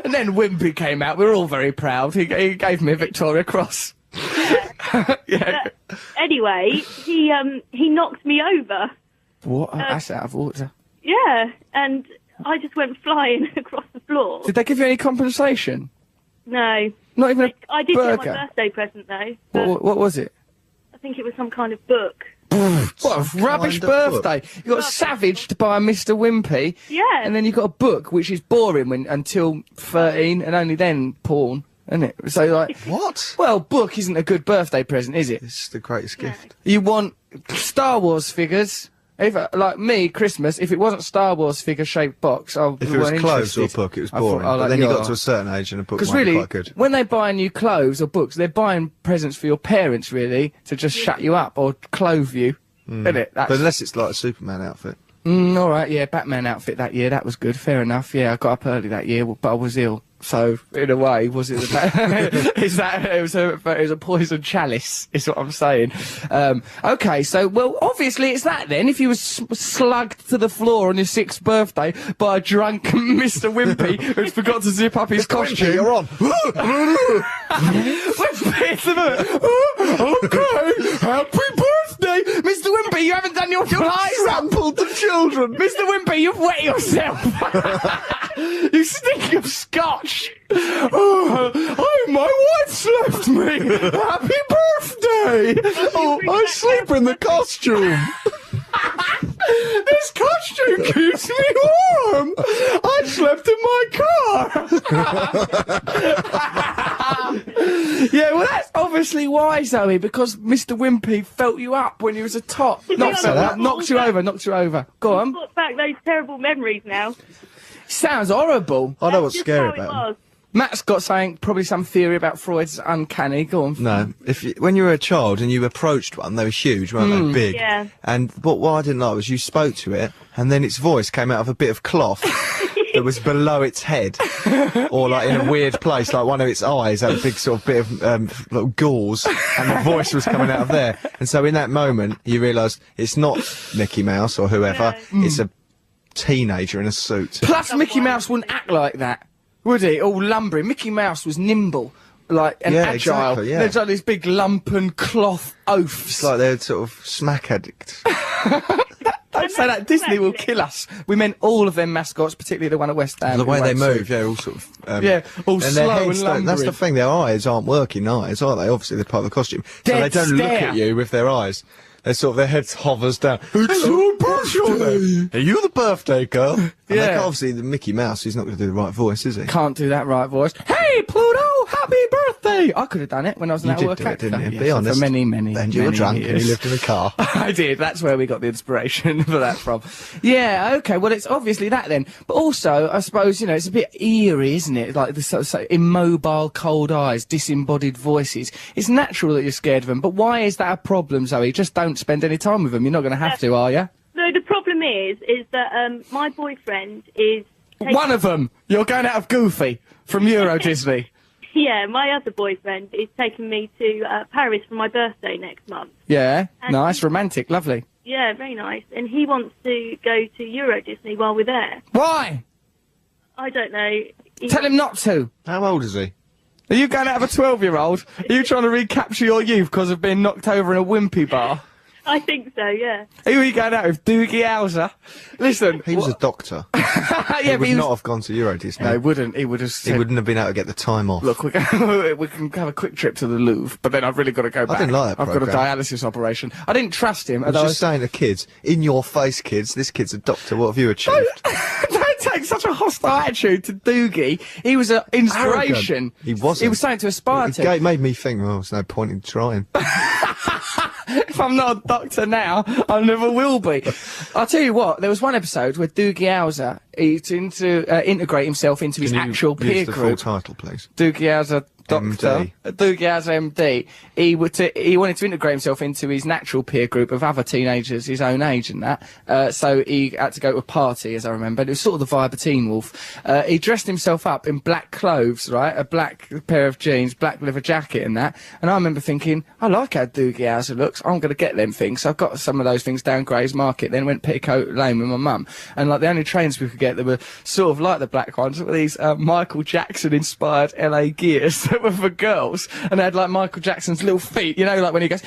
And then Wimpy came out. We were all very proud. He gave me a Victoria Cross. Yeah. But anyway, he knocked me over. What? That's out of order. Yeah, and I just went flying across the floor. Did they give you any compensation? No. Not even a I did get burger? my birthday present, though. But What was it? I think it was some kind of book. What a rubbish kind of birthday! You got savaged by Mr. Wimpy. Yeah. And then you got a book, which is boring until 13, and only then porn, isn't it? So like, What? well, book isn't a good birthday present, is it? It's the greatest gift. You want Star Wars figures. If like me, Christmas, if it wasn't Star Wars figure-shaped box, If it was clothes or a book, it was boring. But then you got to a certain age and a book Because might be really, quite good. when they buy new clothes or books, they're buying presents for your parents, really, to just shut you up or clothe you. Isn't it? But unless it's like a Superman outfit. All right, yeah, Batman outfit that year, that was good, fair enough. Yeah, I got up early that year, but I was ill. So, in a way, was it it was a poison chalice, is what I'm saying. Okay, so, well, obviously it's that then. If you were slugged to the floor on your 6th birthday by a drunk Mr. Wimpy who's forgot to zip up his costume. You're on. Okay, happy birthday, Mr. Wimpy. You haven't done your flies. Trampled the children. Mr. Wimpy, you've wet yourself. You stink of scotch. Oh, my wife's left me. Happy birthday. Oh, I sleep in the costume. This costume keeps me warm. I slept in my car. Yeah, well, that's obviously why, Zoe, because Mr. Wimpy felt you up when he was a tot. Knocked you over. Go on. Brought back those terrible memories now. Sounds horrible. I know what's Just scary how it about him. was. Matt's got probably some theory about Freud's uncanny. Go on. No, when you were a child and you approached one, they were huge, weren't they? Big. Yeah. And what I didn't like was you spoke to it, and then its voice came out of a bit of cloth that was below its head, or like in a weird place, like one of its eyes had a big sort of bit of little gauze, and the voice was coming out of there. And so in that moment, you realised it's not Mickey Mouse or whoever; it's a teenager in a suit. Plus, Mickey Mouse wouldn't act like that, would he? All lumbering. Mickey Mouse was nimble, and Yeah, agile. exactly, yeah. There's like these big lumpen cloth oafs. It's like they're sort of smack addicts. Don't say that. Disney will kill us. We meant all of them mascots, particularly the one at West Ham. The way who they won't move, sue. yeah, all sort of. Yeah, all and slow their and heads don't- That's the lumbering. thing. Their eyes aren't working eyes, are they? Obviously, they're part of the costume, so Dead they don't look stare. at you with their eyes. They sort of their heads hovers down. It's your birthday. Are you the birthday girl? And they Yeah. can't- obviously, the Mickey Mouse. He's not going to do the right voice, is he? Can't do that right voice. Hey, Pluto, happy birthday! I could have done it when I was an You at-work did do it, actor. didn't you? Yes, Be honest. For many, many, And you were many drunk and years. you lived in a car. I did. That's where we got the inspiration for that from. Yeah, okay. Well, it's obviously that then. But also, I suppose, it's a bit eerie, isn't it? Like the sort of immobile, cold eyes, disembodied voices. It's natural that you're scared of them. But why is that a problem, Zoe? Just don't spend any time with them. You're not going to have to, are you? No, the problem is that my boyfriend is... One of them. You're going out of Goofy from Euro Disney. Yeah, my other boyfriend is taking me to Paris for my birthday next month. Yeah. And Nice, romantic, lovely. Yeah, very nice. And he wants to go to Euro Disney while we're there. Why? I don't know. Tell him not to. How old is he? Are you going out of a 12-year-old? Are you trying to recapture your youth because of being knocked over in a wimpy bar? I think so, yeah. Who are you going out with? Doogie Howser? Listen. He was a doctor. Yeah, He but would not have gone to Euro Disney. No, he wouldn't. He would have He said, wouldn't have been able to get the time off. look, we can have a quick trip to the Louvre, but then I've really got to go back. didn't like that I've got a programme. dialysis operation. I didn't trust him. I was just saying to kids, in your face, kids, this kid's a doctor, what have you achieved? Don't take such a hostile attitude to Doogie. He was an inspiration. He wasn't. He was something to aspire to. It made me think, well, there's no point in trying. If I'm not a doctor now, I never will be. I'll tell you what, there was one episode where Doogie Howser, he's integrate himself into his actual peer use the full group. title, please? Doogie Howser Doctor, MD. Doogie Howser MD, he wanted to integrate himself into his natural peer group of other teenagers his own age and that. So he had to go to a party, as I remember. It was sort of the vibe of Teen Wolf. He dressed himself up in black clothes, right? A black pair of jeans, black leather jacket and that. And I remember thinking, I like how Doogie Howser looks. I'm going to get them things. So I got some of those things down Gray's Market, then went Petticoat Lane with my mum. And like the only trains we could get that were sort of like the black ones were these Michael Jackson inspired LA gears that were for girls. And they had like Michael Jackson's little feet, you know, like when he goes,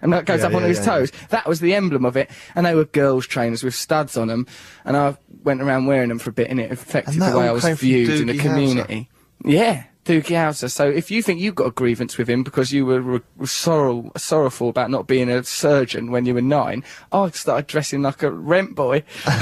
and that goes up onto his toes. That was the emblem of it. And they were girls' trainers with studs on them. And I went around wearing them for a bit, and it affected And that the way I all was came from viewed in the Doogie community. Yeah. Doogie Howser. So if you think you've got a grievance with him because you were sorrowful about not being a surgeon when you were 9, I started dressing like a rent boy. You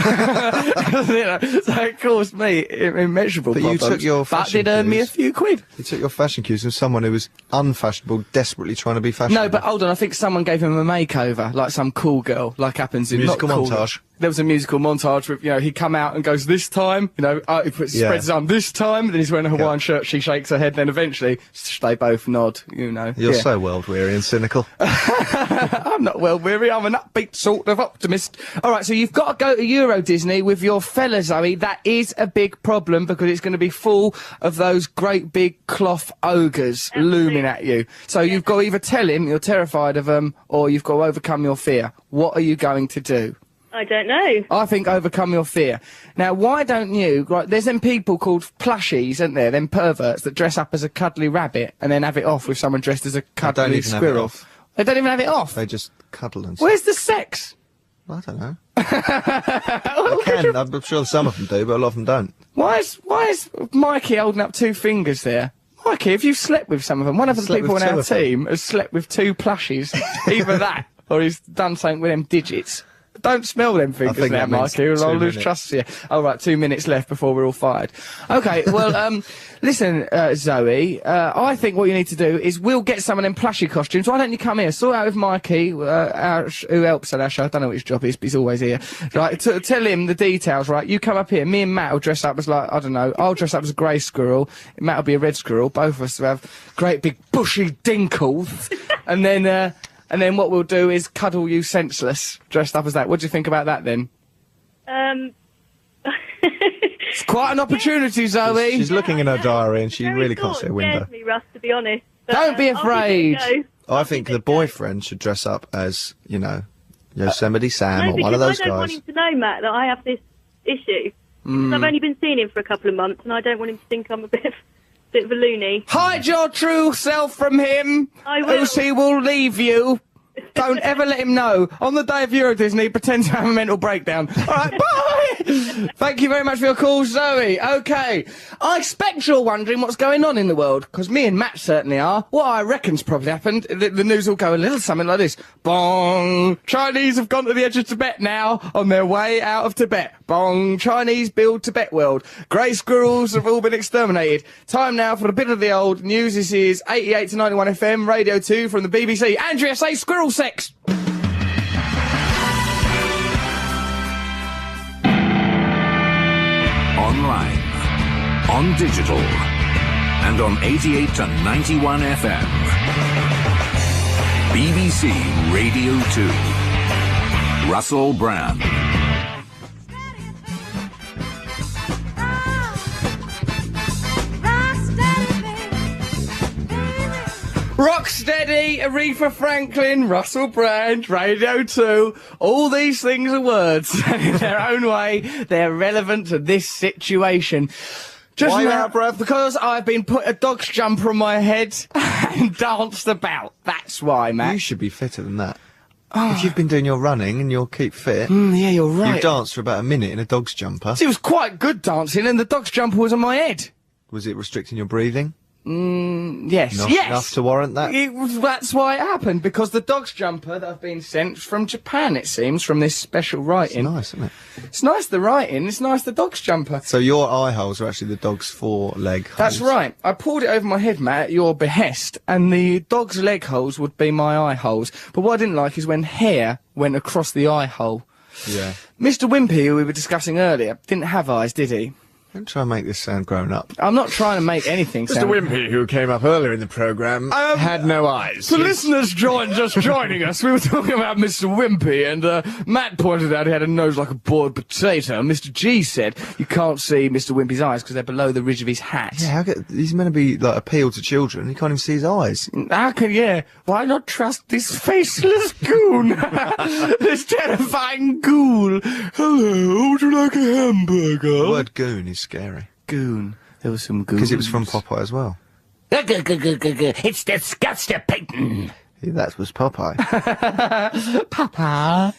know, so it caused me immeasurable But you problems. took your but fashion did earn me a cues. few quid. You took your fashion cues from someone who was unfashionable, desperately trying to be fashionable. No, but hold on. I think someone gave him a makeover, like some cool girl, like happens in Musical not cool, montage. There was a musical montage with, you know, he'd come out and goes this time, you know, he spreads his arm this time, then he's wearing a Hawaiian shirt, she shakes her head, then eventually they both nod, you know. You're so world-weary and cynical. I'm not well weary, I'm an upbeat sort of optimist. Alright, so you've got to go to Euro Disney with your fella, Zoe. That is a big problem because it's going to be full of those great big cloth ogres looming at you. So you've got to either tell him you're terrified of them or you've got to overcome your fear. What are you going to do? I don't know. I think overcome your fear. Now, why don't you, right, there's them people called plushies, isn't there, them perverts that dress up as a cuddly rabbit and then have it off with someone dressed as a cuddly even have it squirrel. off. They don't even have it off. They just cuddle and Where's the sex? I don't know. I can. I'm sure some of them do, but a lot of them don't. Why is Mikey holding up 2 fingers there? Mikey, have you slept with some of them? One of the slept people with on 2 our of them. team has slept with 2 plushies. Either that, or he's done something with them digits. Don't smell them fingers think now, that means Mikey, or 2 I'll lose minutes. trust in you. All right, 2 minutes left before we're all fired. Okay, well, listen, Zoe, I think what you need to do is we'll get some of them plushie costumes. Why don't you come here, sort out with Mikey, who helps at our show. I don't know what his job is, but he's always here. Right, tell him the details, right? You come up here, me and Matt will dress up as, like, I don't know, I'll dress up as a grey squirrel, Matt will be a red squirrel, both of us will have great big bushy dinkles, and then what we'll do is cuddle you senseless, dressed up as that. What do you think about that, then? It's quite an opportunity, Zoe. She's looking in her diary and she Very really can't thought see a window. scares me, Russ, to be honest. But, Don't be I'll give it a afraid. go. I think the boyfriend should dress up as, you know, Yosemite Sam No, or one of those because I don't want guys. him to know, Matt, that I have this issue. Because I've only been seeing him for a couple of months, and I don't want him to think I'm a bit of a loony. Hide your true self from him, I will. else he will leave you. Don't ever let him know. On the day of Euro Disney, pretend to have a mental breakdown. All right, bye! Thank you very much for your call, Zoe. Okay. I expect you're wondering what's going on in the world, because me and Matt certainly are. What I reckon's probably happened, the news will go a little something like this. Bong! Chinese have gone to the edge of Tibet now, on their way out of Tibet. Bong! Chinese build Tibet world. Grey squirrels have all been exterminated. Time now for a bit of the old news. This is 88 to 91 FM, Radio 2 from the BBC. Andrea, say squirrel sex! Online, on digital, and on 88 to 91 FM. BBC Radio 2. Russell Brand. Rocksteady, Aretha Franklin, Russell Brand, Radio 2, all these things are words, and in their own way, they're relevant to this situation. Just Why are you now, out of breath? because I've been put a dog's jumper on my head and danced about. That's why, Matt. You should be fitter than that. If you've been doing your running and you'll keep fit, Yeah, you're right. you danced for about a minute in a dog's jumper. It was quite good dancing, and the dog's jumper was on my head. Was it restricting your breathing? Yes, Not yes. enough to warrant that? That's why it happened, because the dog's jumper that I've been sent from Japan, it seems, from this special writing. Nice, isn't it? It's nice, the writing. It's nice, the dog's jumper. So your eye holes are actually the dog's four-leg holes. That's right. I pulled it over my head, Matt, at your behest, and the dog's leg holes would be my eye holes. But what I didn't like is when hair went across the eye hole. Yeah. Mr. Wimpy, who we were discussing earlier, didn't have eyes, did he? Don't try and make this sound grown up. I'm not trying to make anything sound... Wimpy, who came up earlier in the programme, had no eyes. For listeners just joining us, we were talking about Mr. Wimpy, and Matt pointed out he had a nose like a boiled potato. Mr. G said you can't see Mr. Wimpy's eyes because they're below the ridge of his hat. Yeah, he's meant to be, like, appeal to children. He can't even see his eyes. How can, yeah, why not trust this faceless goon? This terrifying ghoul. Hello, would you like a hamburger? The word goon is scary. Goon. There was some goons. Because it was from Popeye as well. It's disgusting, Peyton. Yeah, that was Popeye. Papa.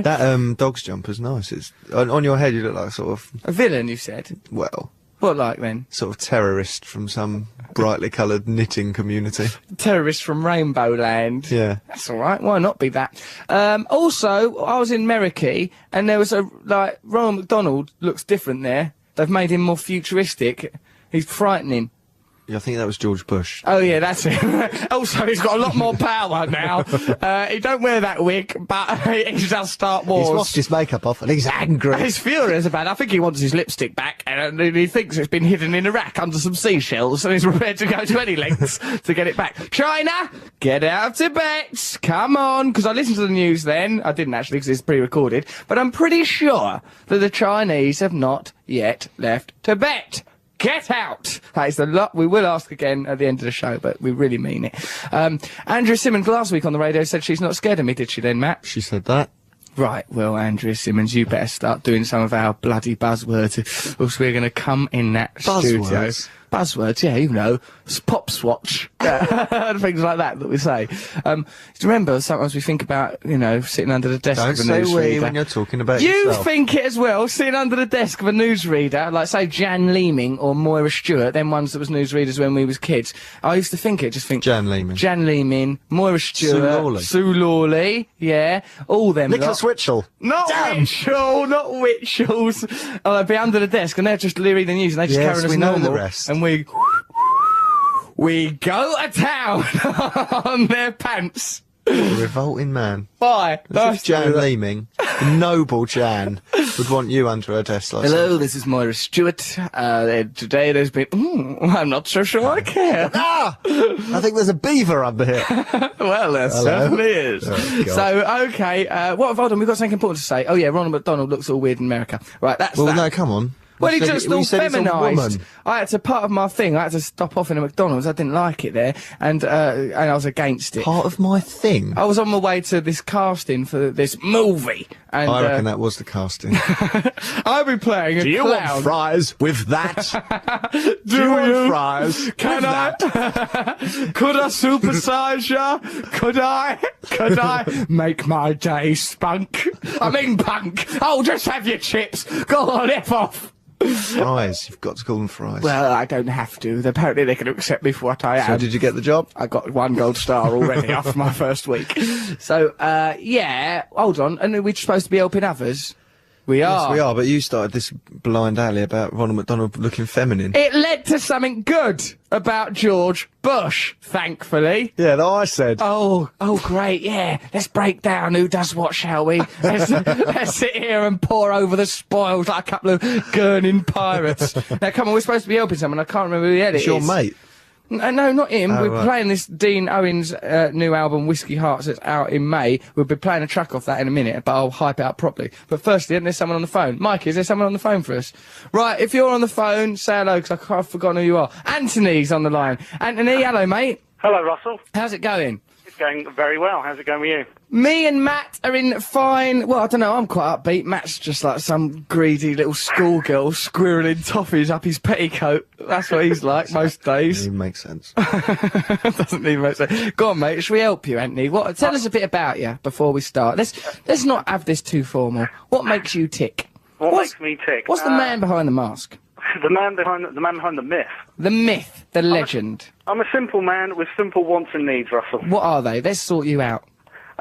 That, dog's jumper's nice. It's, on your head you look like sort of, A villain, you said. well, What like then? sort of terrorist from some brightly coloured knitting community. Terrorist from Rainbow Land. Yeah. That's all right. Why not be that? Also, I was in Merrickey, and there was Ronald McDonald looks different there. They've made him more futuristic. He's frightening. Yeah, I think that was George Bush. Oh yeah, that's it. Also, he's got a lot more power now. He don't wear that wig, but he does start wars. He's washed his makeup off and he's angry. He's furious about it. I think he wants his lipstick back, and he thinks it's been hidden in Iraq under some seashells, and he's prepared to go to any lengths to get it back. China, get out of Tibet! Come on! Because I listened to the news then. I didn't actually, because it's pre-recorded. But I'm pretty sure that the Chinese have not yet left Tibet. Get out! That is the lot we will ask again at the end of the show, but we really mean it. Andrea Simmons last week on the radio said she's not scared of me, did she then, Matt? She said that. Right, well, Andrea Simmons, you better start doing some of our bloody buzzwords, or else we're going to come in that studio. Buzzwords, yeah, you know, pop swatch, things like that we say. Remember, sometimes we think about, you know, sitting under the desk Don't of a say newsreader. we when you're talking about You yourself. think it as well, sitting under the desk of a newsreader, like, say, Jan Leeming or Moira Stewart, them ones that was newsreaders when we was kids. I used to think it, just think... Jan Leeming. Jan Leeming, Moira Stewart... Sue Lawley, yeah, all them Nicholas Witchell. Not Witchell, not Witchells. Oh, they'd be under the desk and they're just reading the news and they just Yes, carry us we know normal. the rest. And we go to town on their pants. A revolting man. Why? As if Jan Leeming, the noble Jan, would want you under her desk like Hello, this is Moira Stewart. Today there's been... I'm not so sure I care. Ah! I think there's a beaver under here. Well, there certainly is. Oh, God. So, okay, hold on, we've got something important to say. Oh yeah, Ronald McDonald looks all weird in America. Right, that's Well, that. no, come on. Well, he You said- just well, all you said it's a feminised. woman. I had to, part of my thing, I had to stop off in a McDonald's. I didn't like it there, and I was against it. Part of my thing. I was on my way to this casting for this movie, and I reckon that was the casting. I'll be playing a clown. fries with that? Do you? fries? Can I? Could I supersize ya? Could I make my day spunk? I mean punk. Oh, just have your chips. Go on, F off. Fries. You've got to call them fries. Well, I don't have to. Apparently they can accept me for what I am. so did you get the job? I got 1 gold star already after my first week. So, yeah, hold on. And we're supposed to be helping others? We are. Yes, we are, but you started this blind alley about Ronald McDonald looking feminine. It led to something good about George Bush, thankfully. Yeah, that I said. Oh, great, yeah. Let's break down who does what, shall we? Let's sit here and pour over the spoils like a couple of gurning pirates. Now, come on, we're supposed to be helping someone. I can't remember who the edit It's your is. mate. No, not him. Oh, We're right. playing this Dean Owens new album, Whiskey Hearts, that's out in May. We'll be playing a track off that in a minute, but I'll hype it up properly. But firstly, there's someone on the phone. Mike, is there someone on the phone for us? Right, if you're on the phone, say hello, because I've forgotten who you are. Anthony's on the line. Anthony, hello, mate. Hello, Russell. How's it going? It's going very well. How's it going with you? Me and Matt are in fine. Well, I don't know, I'm quite upbeat. Matt's just like some greedy little schoolgirl squirreling toffees up his petticoat. That's what he's like most days. It makes sense. Doesn't even make sense. Go on, mate. Shall we help you, Anthony? Tell us a bit about you before we start. Let's not have this too formal. What makes you tick? What makes me tick? What's the man behind the mask? The man behind the myth. The myth, the legend. I'm a simple man with simple wants and needs, Russell. What are they? Let's sort you out.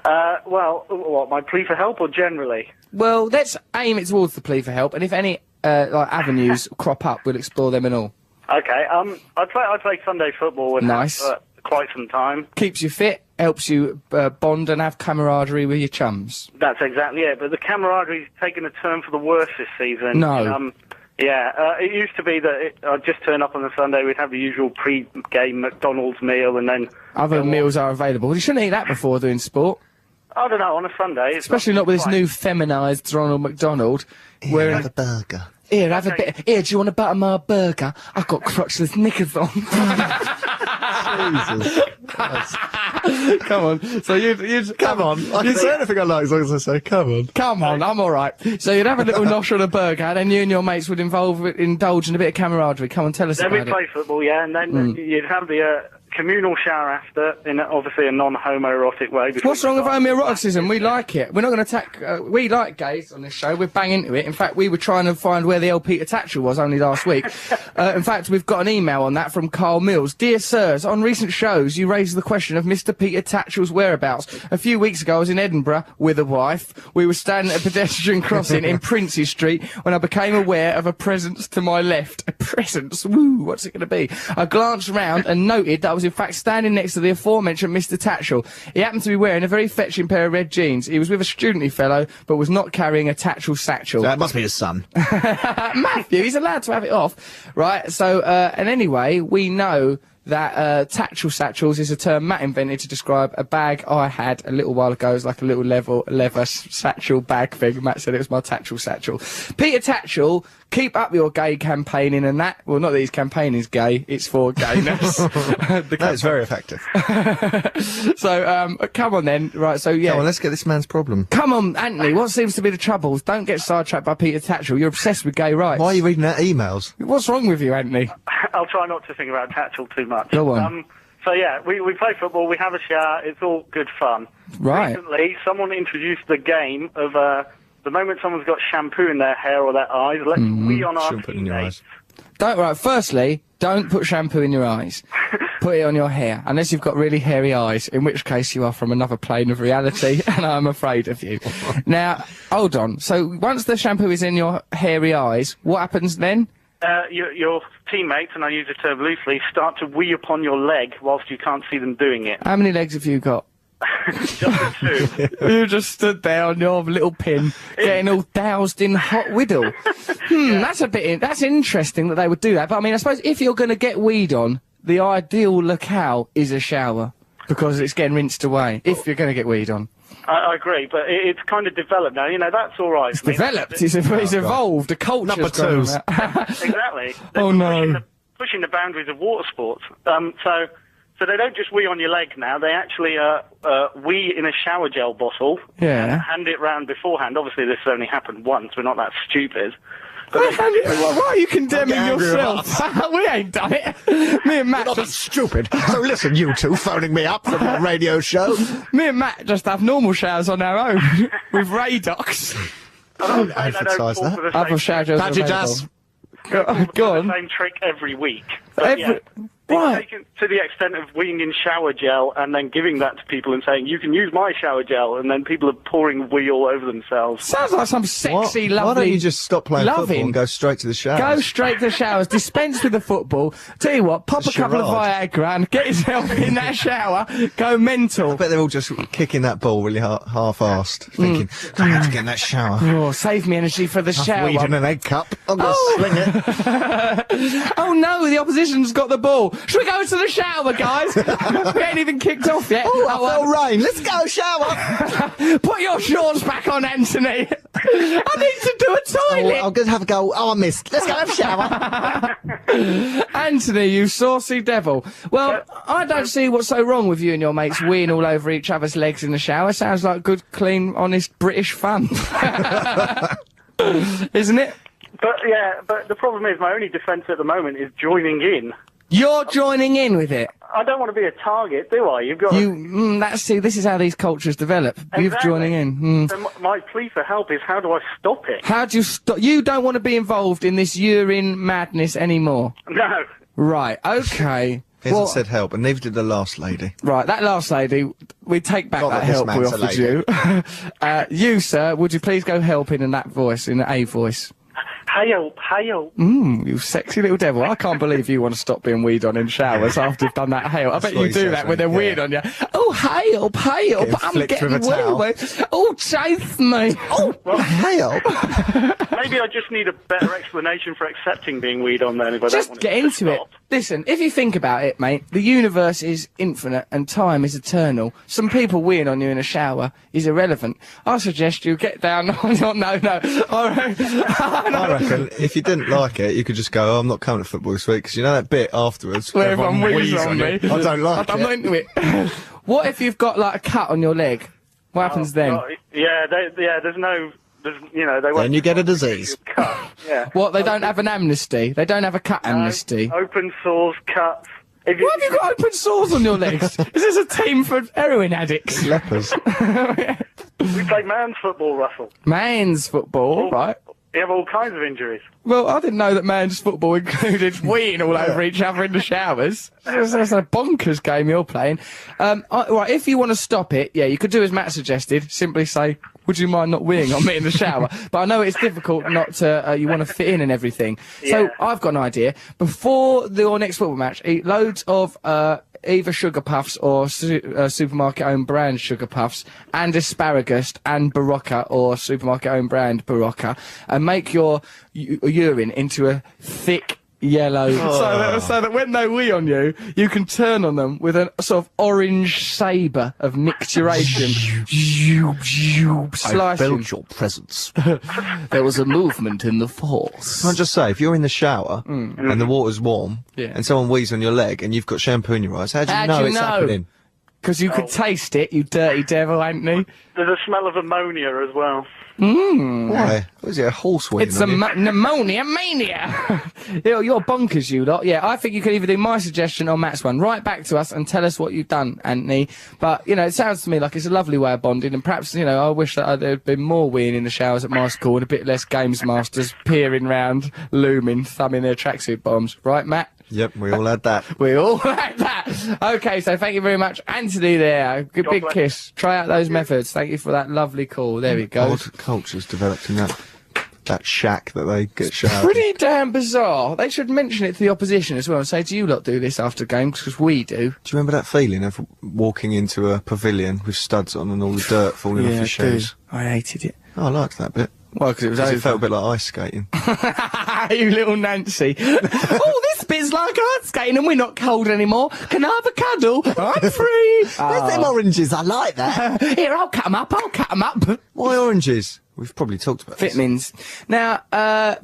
Well, what, my plea for help or generally? Well, let's aim it towards the plea for help, and if any avenues crop up, we'll explore them and all. Okay, I play Sunday football and Nice. for quite some time. Keeps you fit, helps you bond and have camaraderie with your chums. That's exactly it, but the camaraderie's taken a turn for the worse this season. No. It used to be that I'd just turn up on a Sunday, we'd have the usual pre-game McDonald's meal, and then... Other meals are available. You shouldn't eat that before doing sport. I don't know, on a Sunday... Especially not with this new feminised Ronald McDonald. Here, have a burger. Here, have a bit... Here, do you want to butter my burger? I've got crotchless knickers on. Jesus Christ. Come on. So you'd Come on. I can say anything I like as long as I say, come on. Come on, I'm alright. So you'd have a little nosh on a burger, then you and your mates would indulge in a bit of camaraderie. Come on, tell us then about it. Then we'd play football, yeah, and then you'd have the communal shower after, in obviously a non-homoerotic way. What's wrong with homoeroticism? We like it. We're not going to attack... we like gays on this show. We're bang into it. In fact, we were trying to find where the L. Peter Tatchell was only last week. In fact, we've got an email on that from Carl Mills. Dear sirs, on recent shows, you raised the question of Mr. Peter Tatchell's whereabouts. A few weeks ago, I was in Edinburgh with a wife. We were standing at a pedestrian crossing in Princes Street when I became aware of a presence to my left. A presence? Woo, what's it going to be? I glanced round and noted that I was in fact standing next to the aforementioned Mr. Tatchell. He happened to be wearing a very fetching pair of red jeans. He was with a studenty fellow, but was not carrying a Tatchell satchel. That must be his son. Matthew, he's allowed to have it off. Right, so, and anyway, we know that Tatchell satchels is a term Matt invented to describe a bag I had a little while ago. It was like a little leather satchel bag thing. Matt said it was my Tatchell satchel. Peter Tatchell, keep up your gay campaigning and that. Well, not that his campaigning's gay, it's for gayness. That's very effective. So, come on then. Right, so yeah. Come on, let's get this man's problem. Come on, Anthony, what seems to be the troubles? Don't get sidetracked by Peter Tatchell. You're obsessed with gay rights. Why are you reading out emails? What's wrong with you, Anthony? I'll try not to think about Tatchell too much. Go on. So yeah, we play football, we have a shower, it's all good fun. Right. Recently, someone introduced the game of the moment someone's got shampoo in their hair or their eyes, let's wee on our Shouldn't put it in your eyes. Firstly, don't put shampoo in your eyes. Put it on your hair, unless you've got really hairy eyes, in which case you are from another plane of reality, and I'm afraid of you. Now, hold on. So, once the shampoo is in your hairy eyes, what happens then? Your teammates, and I use the term loosely, start to wee upon your leg whilst you can't see them doing it. How many legs have you got? Just the two. You just stood there on your little pin, getting all doused in hot whittle. That's interesting that they would do that. But I mean, I suppose if you're going to get weed on, the ideal locale is a shower, because it's getting rinsed away, if you're going to get weed on. I agree, but it's kind of developed now. You know, that's all right. It's developed. It's evolved. A culture's Number two. Exactly. Oh no. Pushing the boundaries of water sports. So they don't just wee on your leg now. They actually wee in a shower gel bottle. Yeah. And hand it round beforehand. Obviously, this only happened once. We're not that stupid. Why are you condemning yourself? We ain't done it. Me and Matt Not stupid. So listen, you two phoning me up from a radio show. Me and Matt just have normal showers on our own with Radox. Don't advertise that. Other shower gels are Badger available. does. Go on. The same trick every week. But yeah, Right. taken to the extent of weeing in shower gel and then giving that to people and saying, you can use my shower gel, and then people are pouring wee all over themselves. Sounds like some sexy, lovely... Why don't you just stop playing football loving. and go straight to the showers? Go straight to the showers, dispense with the football. Tell you what, pop a couple of Viagra and get yourself in that shower, go mental. I bet they're all just kicking that ball really half-assed, thinking, I have to get in that shower. Oh, save me energy for the shower. Weed in an egg cup. I'm going to sling it. Oh no, the opposition's got the ball. Should we go to the shower, guys? We ain't even kicked off yet. Oh, I feel rain. Let's go shower. Put your shorts back on, Anthony. I need to do a toilet. I'm going to have a go. Oh, I missed. Let's go have a shower. Anthony, you saucy devil. Well, I don't see what's so wrong with you and your mates weeing all over each other's legs in the shower. Sounds like good, clean, honest British fun. Isn't it? But the problem is, my only defence at the moment is joining in. You're joining in with it. I don't want to be a target, do I? You've got this is how these cultures develop. You're Exactly. joining in. So my plea for help is, how do I stop it? How do you stop? You don't want to be involved in this urine madness anymore. No. Right, okay. He hasn't said help, and neither did the last lady. Right, that last lady, we take back Not that that this help we man's a offered you. You, sir, would you please go helping in that voice, in a voice? Help. You sexy little devil. I can't believe you want to stop being weed on in showers after you've done that hail. I bet what you he do says, that when mate, they're weird on you. Oh, help. Getting I'm flicked getting with a towel. wee. Oh, chase me. Oh, Help. Maybe I just need a better explanation for accepting being weed on then if I don't just want get it to into it. stop. Listen, if you think about it, mate, the universe is infinite and time is eternal. Some people weeing on you in a shower is irrelevant. I suggest you get down. No. I reckon if you didn't like it, you could just go, oh, I'm not coming to football this week, because you know that bit afterwards Where everyone wheezes on me. I don't like I'm not it. into it. What if you've got like a cut on your leg? What happens then? There's no, they won't. Then you get a disease. Cut. Yeah. What, they don't have an amnesty? They don't have a cut amnesty? Open sores, cuts. Why have you got open sores on your legs? Is this a team for heroin addicts? Lepers. We play man's football, Russell. Man's football, right? You have all kinds of injuries. Well, I didn't know that man's football included weeing all over each other in the showers. That's a bonkers game you're playing. Right, if you want to stop it, yeah, you could do as Matt suggested, simply say, would you mind not weeing on me in the shower? But I know it's difficult not to, you want to fit in and everything. So Yeah. I've got an idea. Before your next football match, eat loads of, either sugar puffs or supermarket owned brand sugar puffs and asparagus and Barocca or supermarket owned brand Barocca, and make your urine into a thick yellow so that when they wee on you, you can turn on them with a sort of orange sabre of micturation. Slicing. your presence. There was a movement in the force. Can I just say, if you're in the shower and the water's warm Yeah. and someone wheezes on your leg and you've got shampoo in your eyes, how do you How know do you it's know? happening? Because you could taste it, you dirty devil, Anthony. There's a smell of ammonia as well. Why? What is it, a horse wheezing It's a on you? pneumonia mania. You're bonkers, you lot. Yeah, I think you could either do my suggestion or Matt's one. Write back to us and tell us what you've done, Anthony. But, it sounds to me like it's a lovely way of bonding, and perhaps, I wish that there'd been more weeing in the showers at my school and a bit less games masters peering round, looming, thumbing their tracksuit bombs. Right, Matt? Yep, we all had that. We all like that. Okay, so thank you very much, Anthony there. Good big bless. kiss. Try out those methods. Thank you for that lovely call. There we go. Odd cultures developed in that shack that they get showered. Pretty damn bizarre. They should mention it to the opposition as well and say, do you lot do this after games? Because we do. Do you remember that feeling of walking into a pavilion with studs on and all the dirt falling off your shoes? I hated it. Oh, I liked that bit. Well, because it was 'Cause over. it felt a bit like ice skating. You little Nancy. Oh, this bit's like ice skating and we're not cold anymore. Can I have a cuddle? I'm free. Where's them oranges? I like that. Here, I'll cut 'em up. Why oranges? We've probably talked about this. Fitmins. Now,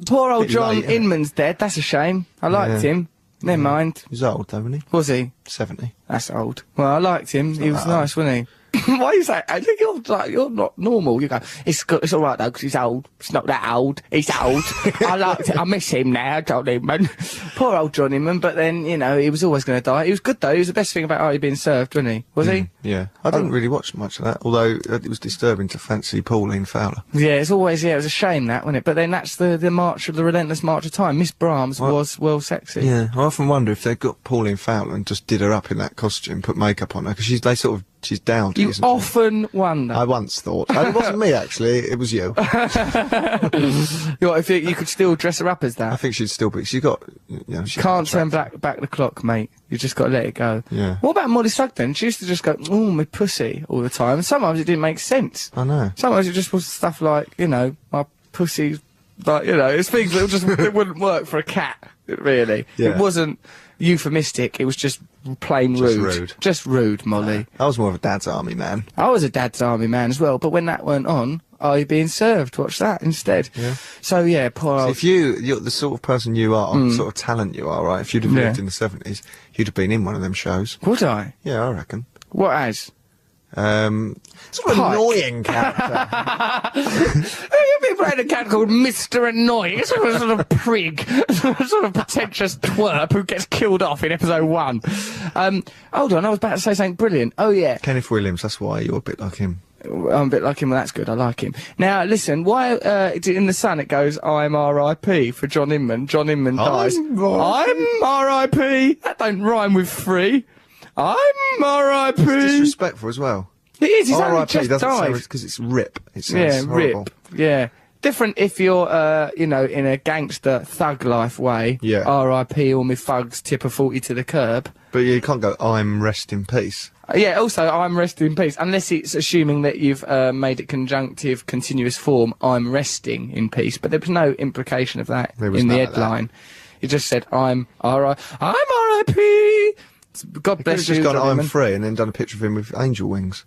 poor old Bit John late, isn't it? Inman's dead. That's a shame. I liked Yeah. him. Never mind. He was old, though, wasn't he? Was he? 70. That's old. Well, I liked him. He was that nice, wasn't he? Why you say? I think you're not normal. You go. It's good. It's all right though, because he's old. It's not that old. He's old. I liked it. I miss him now, John Inman. Poor old John Inman. But then he was always going to die. He was good though. He was the best thing about Artie being served, wasn't he? Was he? Yeah. I didn't really watch much of that, although it was disturbing to fancy Pauline Fowler. Yeah. It's always. Yeah. It was a shame that, wasn't it? But then that's the march of the relentless march of time. Miss Brahms was well sexy. Yeah. I often wonder if they got Pauline Fowler and just did her up in that costume, put makeup on her, because she's down to You isn't she? often wonder. I once thought. It wasn't me, actually. It was you. If you could still dress her up as that. I think she'd still be. She got. She Can't turn back the clock, mate. You just got to let it go. Yeah. What about Molly Sugden? She used to just go, "Oh, my pussy," all the time. And sometimes it didn't make sense. I know. Sometimes it just was stuff like, my pussy, like, it's things that just it wouldn't work for a cat. really. Yeah. It wasn't euphemistic, it was just plain rude. Just rude, Molly. I was more of a Dad's Army man. I was a Dad's Army man as well, but when that weren't on, Are You Being Served? Watch that instead. Yeah. So, yeah, poor old... If you're the sort of person you are, sort of talent you are, right? If you'd have lived in the 70s, you'd have been in one of them shows. Would I? Yeah, I reckon. What as? Sort of annoying character. You've been playing a cat called Mr. Annoying. It's a sort of prig, sort of pretentious twerp who gets killed off in episode 1. Hold on, I was about to say something brilliant. Oh, yeah. Kenneth Williams, that's why you're a bit like him. I'm a bit like him, well, that's good, I like him. Now, listen, why, in the Sun it goes, I'm R.I.P. for John Inman. John Inman dies. I'm R.I.P. That don't rhyme with free. I'm R.I.P. It's disrespectful as well. It is, he's only R.I.P. just doesn't died. sound because it's RIP. It sounds horrible. RIP. Yeah. Different if you're, you know, in a gangster thug life way. Yeah. R.I.P. all my thugs, tip a 40 to the curb. But you can't go, I'm rest in peace. Yeah, also, I'm resting in peace. Unless it's assuming that you've made it conjunctive, continuous form, I'm resting in peace. But there was no implication of that in the headline. You just said, I'm R.I.P. God bless you. Just gone, John I'm Inman. free, and then done a picture of him with angel wings.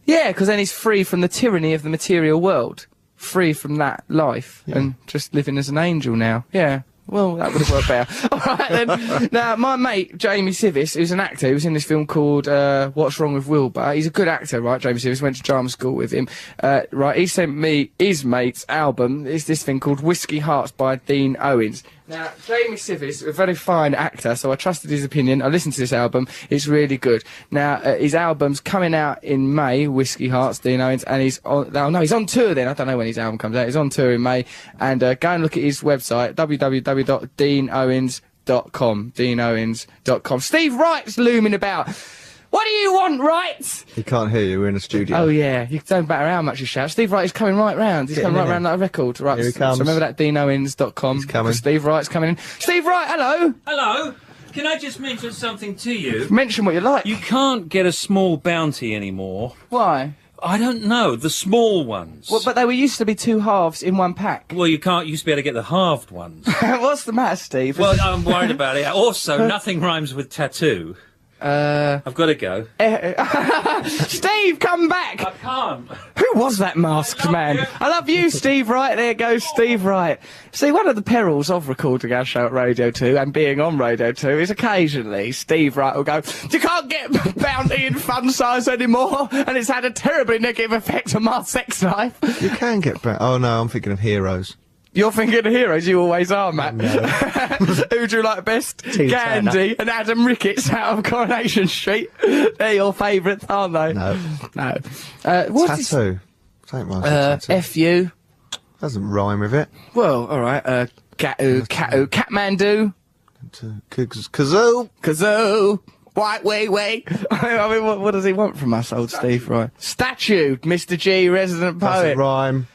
Yeah, because then he's free from the tyranny of the material world. Free from that life. And just living as an angel now. Yeah. Well, that would have worked better. All right, then. Now, my mate, Jamie Sivis, who's an actor, he was in this film called What's Wrong with Wilbur. He's a good actor, right, Jamie Sivis? Went to drama school with him. Right, he sent me his mate's album. It's this thing called Whiskey Hearts by Dean Owens. Now, Jamie Sivis, a very fine actor, so I trusted his opinion. I listened to this album. It's really good. Now, his album's coming out in May, Whiskey Hearts, Dean Owens, and he's on... Oh, no, he's on tour then. I don't know when his album comes out. He's on tour in May. And go and look at his website, www.deanowens.com. deanowens.com. Steve Wright's looming about. What do you want, Wright? He can't hear you, we're in a studio. Oh, yeah. You don't matter how much you shout. Steve Wright is coming right round. He's coming right round like a record. Right, Here he comes. So remember that, deanowens.com. He's coming. Steve Wright's coming in. Steve Wright, hello! Hello. Can I just mention something to you? Mention what you like. You can't get a small bounty anymore. Why? I don't know, the small ones. Well, but they were used to be 2 halves in 1 pack. Well, you used to be able to get the halved ones. What's the matter, Steve? Well, I'm worried about it. Also, nothing rhymes with tattoo. I've got to go. Steve, come back! I can't. Who was that masked man? I love you, Steve Wright. There goes Steve Wright. See, one of the perils of recording our show at Radio 2 and being on Radio 2 is occasionally Steve Wright will go, you can't get bounty in fun size anymore, and it's had a terribly negative effect on my sex life. You can get back. Oh no, I'm thinking of Heroes. You're thinking of Heroes, you always are, Matt. No. Who do you like best? Gandhi and Adam Ricketts out of Coronation Street. They're your favourites, aren't they? No. No. What's Tattoo. Don't mind tattoo. F.U. Doesn't rhyme with it. Well, alright, Catmandu. Kazoo. Kazoo. White way. I mean, what does he want from us, old Steve, right? Statue, Mr. G, resident poet. Doesn't rhyme.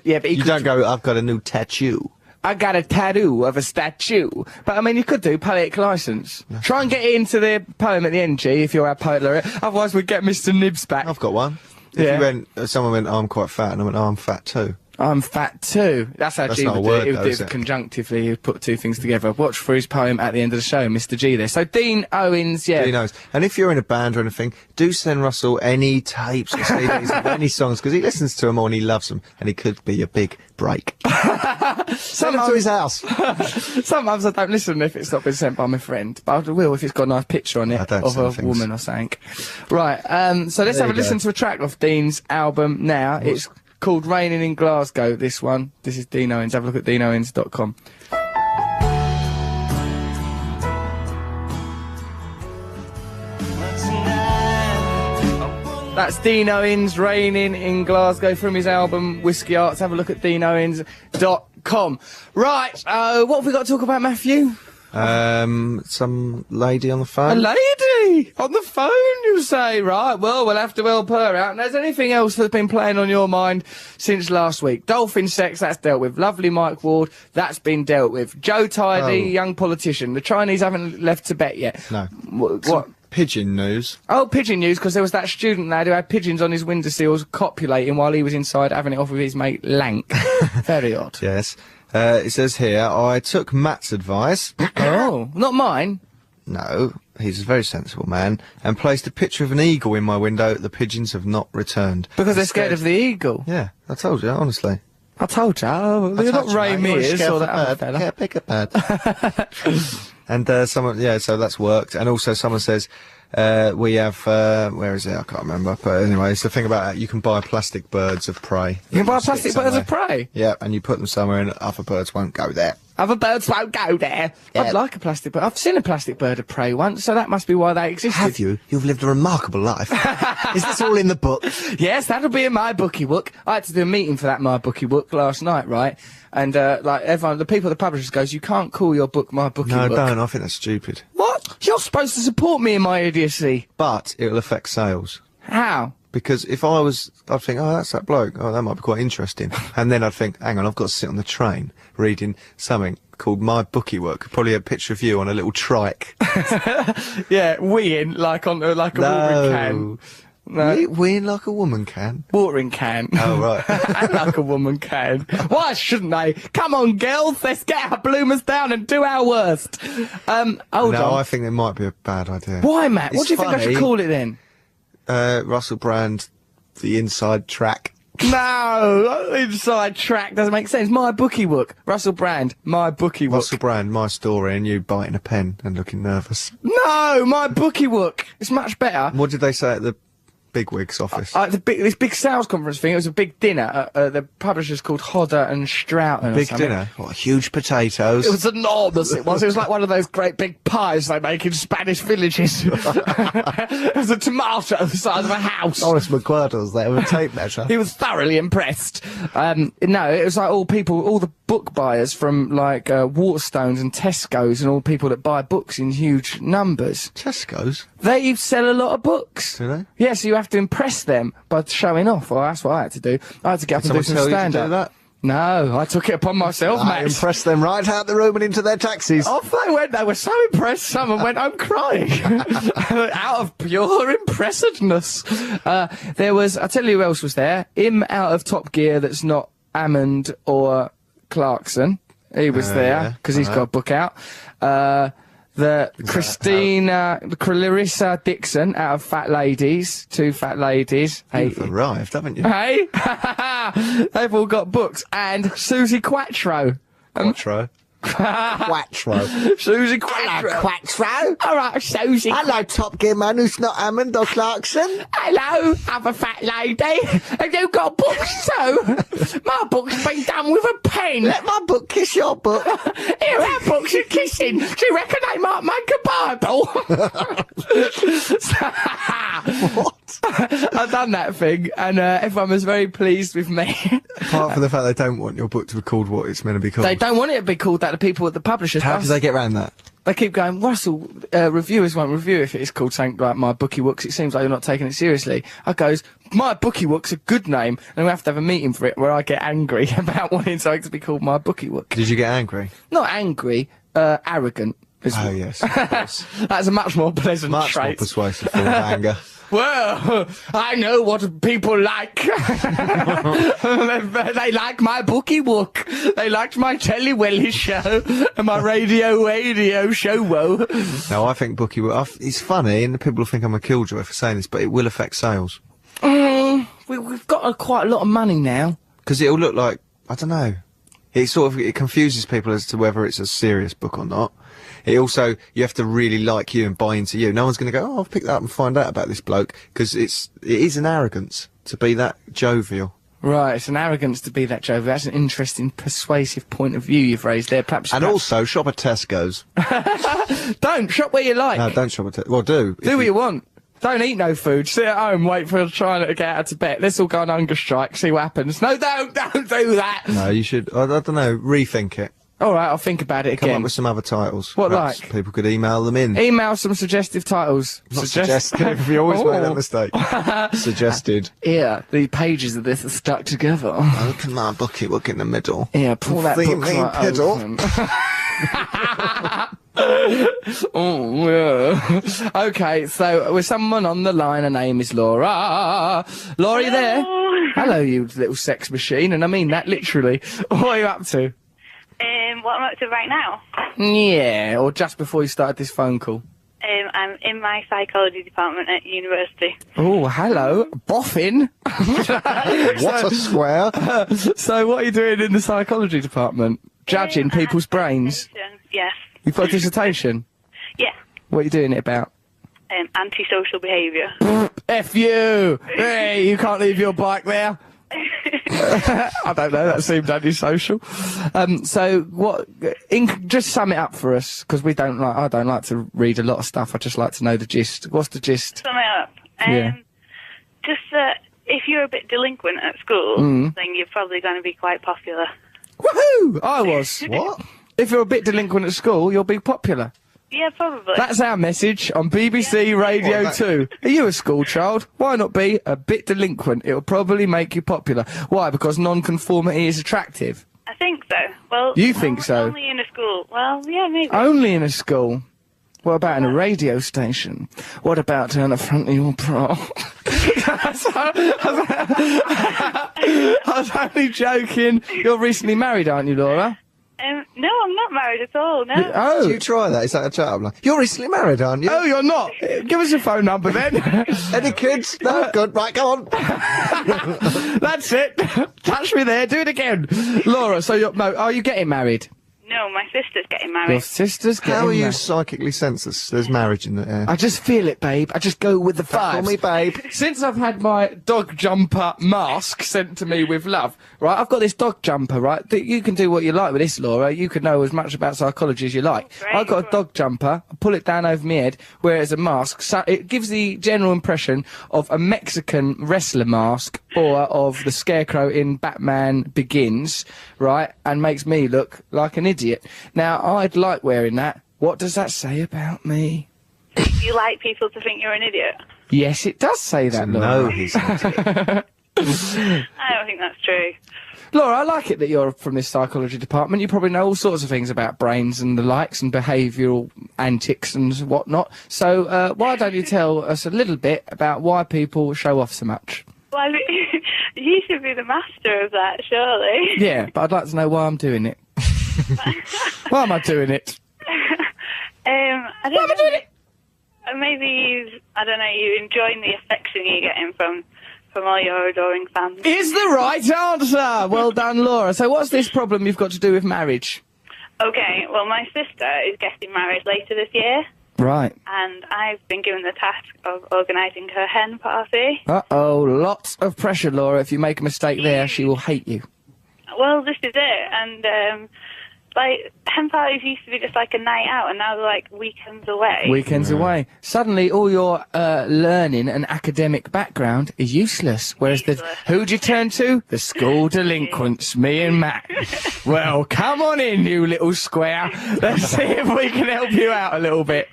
Yeah, but You don't go, I've got a new tattoo. I got a tattoo of a statue. But, I mean, you could do poetic licence. Try and get into the poem at the end, G, if you're our poet laureate. Otherwise, we'd get Mr. Nibs back. I've got one. If Yeah. you went, someone went, oh, I'm quite fat, and I went, oh, I'm fat too. I'm fat too. That's how That's G not would a do word, it. He would though, do is it it? conjunctively. He'd put 2 things together. Watch for his poem at the end of the show, Mr. G there. So Dean Owens, yeah. He knows. And if you're in a band or anything, do send Russell any tapes or CDs of any songs, because he listens to them all and he loves them, and he could be a big break. Send them to his house. Sometimes I don't listen if it's not been sent by my friend, but I will if it's got a nice picture on I it don't of a send things. woman or something. Right, so let's There have a you listen go. to a track off Dean's album now. It's called Raining in Glasgow, this one. This is Dean Owens. Have a look at deanowens.com. That's Dean Owens, Raining in Glasgow, from his album Whiskey Arts. Have a look at deanowens.com. Right, what have we got to talk about, Matthew? Some lady on the A phone. lady on the phone, you say? Right, well, we'll have to help her out. And there's anything else that's been playing on your mind since last week? Dolphin sex, that's dealt with. Lovely Mike Ward, that's been dealt with. Joe Tidy, young politician. The Chinese haven't left Tibet yet. No. What? Pigeon news. Oh, pigeon news, because there was that student lad who had pigeons on his windowsills copulating while he was inside having it off with his mate Lank. Very odd. Yes. It says here, I took Matt's advice. Oh, not mine. No, he's a very sensible man, and placed a picture of an eagle in my window. The pigeons have not returned. Because they're scared of the eagle. Yeah, I told you, honestly. I told you. Oh, they're not Ray Mears or that other fella. Yeah, pick a bird. And someone, yeah, so that's worked. And also someone says, we have, where is it? I can't remember. But anyway, it's the thing about you can buy plastic birds of prey. You can buy plastic birds of prey? Yeah, and you put them somewhere and other birds won't go there. Other birds won't go there. Yeah. I'd like a plastic bird. I've seen a plastic bird of prey once, so that must be why they existed. Have you? You've lived a remarkable life. Is this all in the book? Yes, that'll be in my bookie book. I had to do a meeting for that my bookie book last night, right? And like everyone, the people, the publishers goes, you can't call your book my bookie book. No, don't. I think that's stupid. What? You're supposed to support me in my idiocy. But it'll affect sales. How? Because if I'd think, oh, that's that bloke. Oh, that might be quite interesting. And then I'd think, hang on, I've got to sit on the train reading something called My Bookie Work. Probably a picture of you on a little trike. Yeah, weeing like on like a watering can. No. Weeing like a woman can. Watering can. Oh, right. Like a woman can. Why shouldn't they? Come on, girls, let's get our bloomers down and do our worst. Hold on. No, I think it might be a bad idea. Why, Matt? What do you think I should call it then? Russell Brand, The Inside Track. No, inside track doesn't make sense. My bookie book. Russell Brand, my bookie book. Russell Brand, my story, and you biting a pen and looking nervous. No, my bookie book. It's much better. What did they say at the bigwig's office? This big sales conference thing. It was a big dinner. The publisher's called Hodder and Stroughton. Big dinner. What, huge potatoes? It was enormous. It was. It was like one of those great big pies they make in Spanish villages. It was a tomato the size of a house. Horace McQuarrie was there with a tape measure. He was thoroughly impressed. No, it was like all the book buyers from like Waterstones and Tesco's and all people that buy books in huge numbers. Tesco's? They sell a lot of books. Do they? Yeah, so you have to impress them by showing off. Well, that's what I had to do. I had to get up and do some stand-up. No, I took it upon myself, mate. Impressed them right out the room and into their taxis. Off they went. They were so impressed. Some of them went home crying. Out of pure impressedness. There was, I'll tell you who else was there. Him out of Top Gear that's not Hammond or Clarkson. He was there, because he's got a book out. Clarissa Dixon out of Fat Ladies, two Fat Ladies. You've arrived, haven't you? Hey, they've all got books. And Susie Quattro. Quattro. Susie Quattro. Hello, Quattro. All right, Susie. Hello, Top Gear man who's not Hammond or Clarkson. Hello, other fat lady. Have you got books too? My book's been done with a pen. Let my book kiss your book. Here, our books are kissing. Do you reckon they might make a Bible? What? I've done that thing, and everyone was very pleased with me. Apart from the fact they don't want your book to be called what it's meant to be called. They don't want it to be called that, the people at the publishers. How do they get around that? They keep going, Russell, reviewers won't review if it's called something like My Bookie Books. It seems like you're not taking it seriously. I goes, My Bookie Book's a good name, and we have to have a meeting for it where I get angry about wanting something to be called My Bookie Book. Did you get angry? Not angry, arrogant. Oh, yes, of course. That's a much more pleasant much trait. More persuasive form of anger. Well, I know what people like. They like my bookie book. They liked my Telly Welly show and my radio show. Whoa. No, I think bookie book. It's funny, and people will think I'm a killjoy for saying this, but it will affect sales. We've got quite a lot of money now. Because it'll look like, I don't know. It confuses people as to whether it's a serious book or not. It also, you have to really like you and buy into you. No one's going to go, oh, I'll pick that up and find out about this bloke, because it is an arrogance to be that jovial. Right, it's an arrogance to be that jovial. That's an interesting, persuasive point of view you've raised there. Perhaps. Also, shop at Tesco's. Don't shop where you like. No, don't shop at Tesco's. Well, do. Do what you want. Don't eat no food. Sit at home, wait for China to get out of Tibet. Let's all go on hunger strike, see what happens. No, don't do that. No, you should, I don't know, rethink it. All right, I'll think about it again. Come up with some other titles. What, Perhaps like? People could email them in. Email some suggestive titles. Not suggestive. We always make that mistake. Suggested. Yeah, the pages of this are stuck together. Open my bookie book in the middle. Yeah, pull that book right open. Oh, yeah. Okay, so with someone on the line, her name is Laura. Laura, you there? Hello, you little sex machine, and I mean that literally. What are you up to? What I'm up to right now? Yeah, or just before you started this phone call. I'm in my psychology department at university. Oh, hello. Boffin. What a square. So what are you doing in the psychology department? Judging people's brains? Yes. You've got a dissertation? Yeah. What are you doing it about? Antisocial behaviour. F you! Hey, you can't leave your bike there. I don't know, that seemed antisocial. So what, just sum it up for us, because I don't like to read a lot of stuff, I just like to know the gist. What's the gist? Sum it up. Just that if you're a bit delinquent at school, then you're probably going to be quite popular. Woohoo! I was. What? If you're a bit delinquent at school, you'll be popular. Yeah, probably. That's our message on BBC Radio 2. Are you a school child? Why not be a bit delinquent? It'll probably make you popular. Why? Because non-conformity is attractive. I think so. Well, you think so? Only in a school. Well, yeah, maybe. Only in a school. What about in a radio station? What about down the front of your bra? I was only joking. You're recently married, aren't you, Laura? No, I'm not married at all, no. Oh. Did you try that? Is that a chat? I'm like, you're recently married, aren't you? Oh, you're not? Give us your phone number then. Any kids? No? Good. Right, go on. That's it. Touch me there. Do it again. Laura, so are you getting married? No, my sister's getting married. Your sister's getting married. How are you psychically sensed there's marriage in the air? I just feel it, babe. I just go with the vibes. Call me babe. Since I've had my dog jumper mask sent to me with love, right, I've got this dog jumper, right, that you can do what you like with this, Laura. You can know as much about psychology as you like. Great. I've got a dog jumper, I pull it down over my head, wear it as a mask, so it gives the general impression of a Mexican wrestler mask, or of the Scarecrow in Batman Begins, right, and makes me look like an idiot. Now, I'd like wearing that. What does that say about me? You like people to think you're an idiot? Yes, it does say that, Laura. No, he's an idiot. I don't think that's true. Laura, I like it that you're from this psychology department. You probably know all sorts of things about brains and the likes and behavioural antics and whatnot. So, why don't you tell us a little bit about why people show off so much? Well, you should be the master of that, surely. Yeah, but I'd like to know why I'm doing it. Why am I doing it? I don't know. Doing it? Maybe I don't know. You're enjoying the affection you're getting from all your adoring fans. Is the right answer. Well done, Laura. So, what's this problem you've got to do with marriage? Okay. Well, my sister is getting married later this year. Right. And I've been given the task of organising her hen party. Uh-oh, lots of pressure, Laura. If you make a mistake there, she will hate you. Well, this is it, and like hen parties used to be just like a night out, and now they're like weekends away. Weekends away. Suddenly, all your learning and academic background is useless. Whereas who'd you turn to? The school delinquents, me and Matt. Well, come on in, you little square. Let's see if we can help you out a little bit.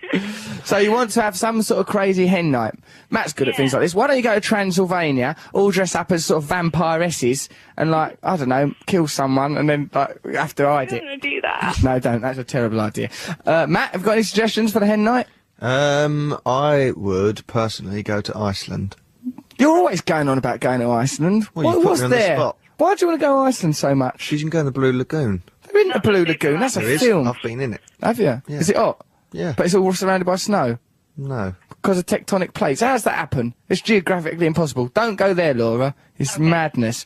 So you want to have some sort of crazy hen night. Matt's good at things like this. Why don't you go to Transylvania, all dress up as sort of vampiresses, and like, I don't know, kill someone, and then like have to hide it. I don't want to do that. No, don't. That's a terrible idea. Matt, have you got any suggestions for the hen night? I would personally go to Iceland. You're always going on about going to Iceland. Well, you put what's me on the there? spot. Why do you want to go to Iceland so much? Because you can go in the Blue Lagoon. There isn't a Blue Lagoon. That's There a is. film. I've been in it. Have you? Yeah. Is it hot? Yeah. But it's all surrounded by snow. No. Because of tectonic plates. How does that happen? It's geographically impossible. Don't go there, Laura. It's madness.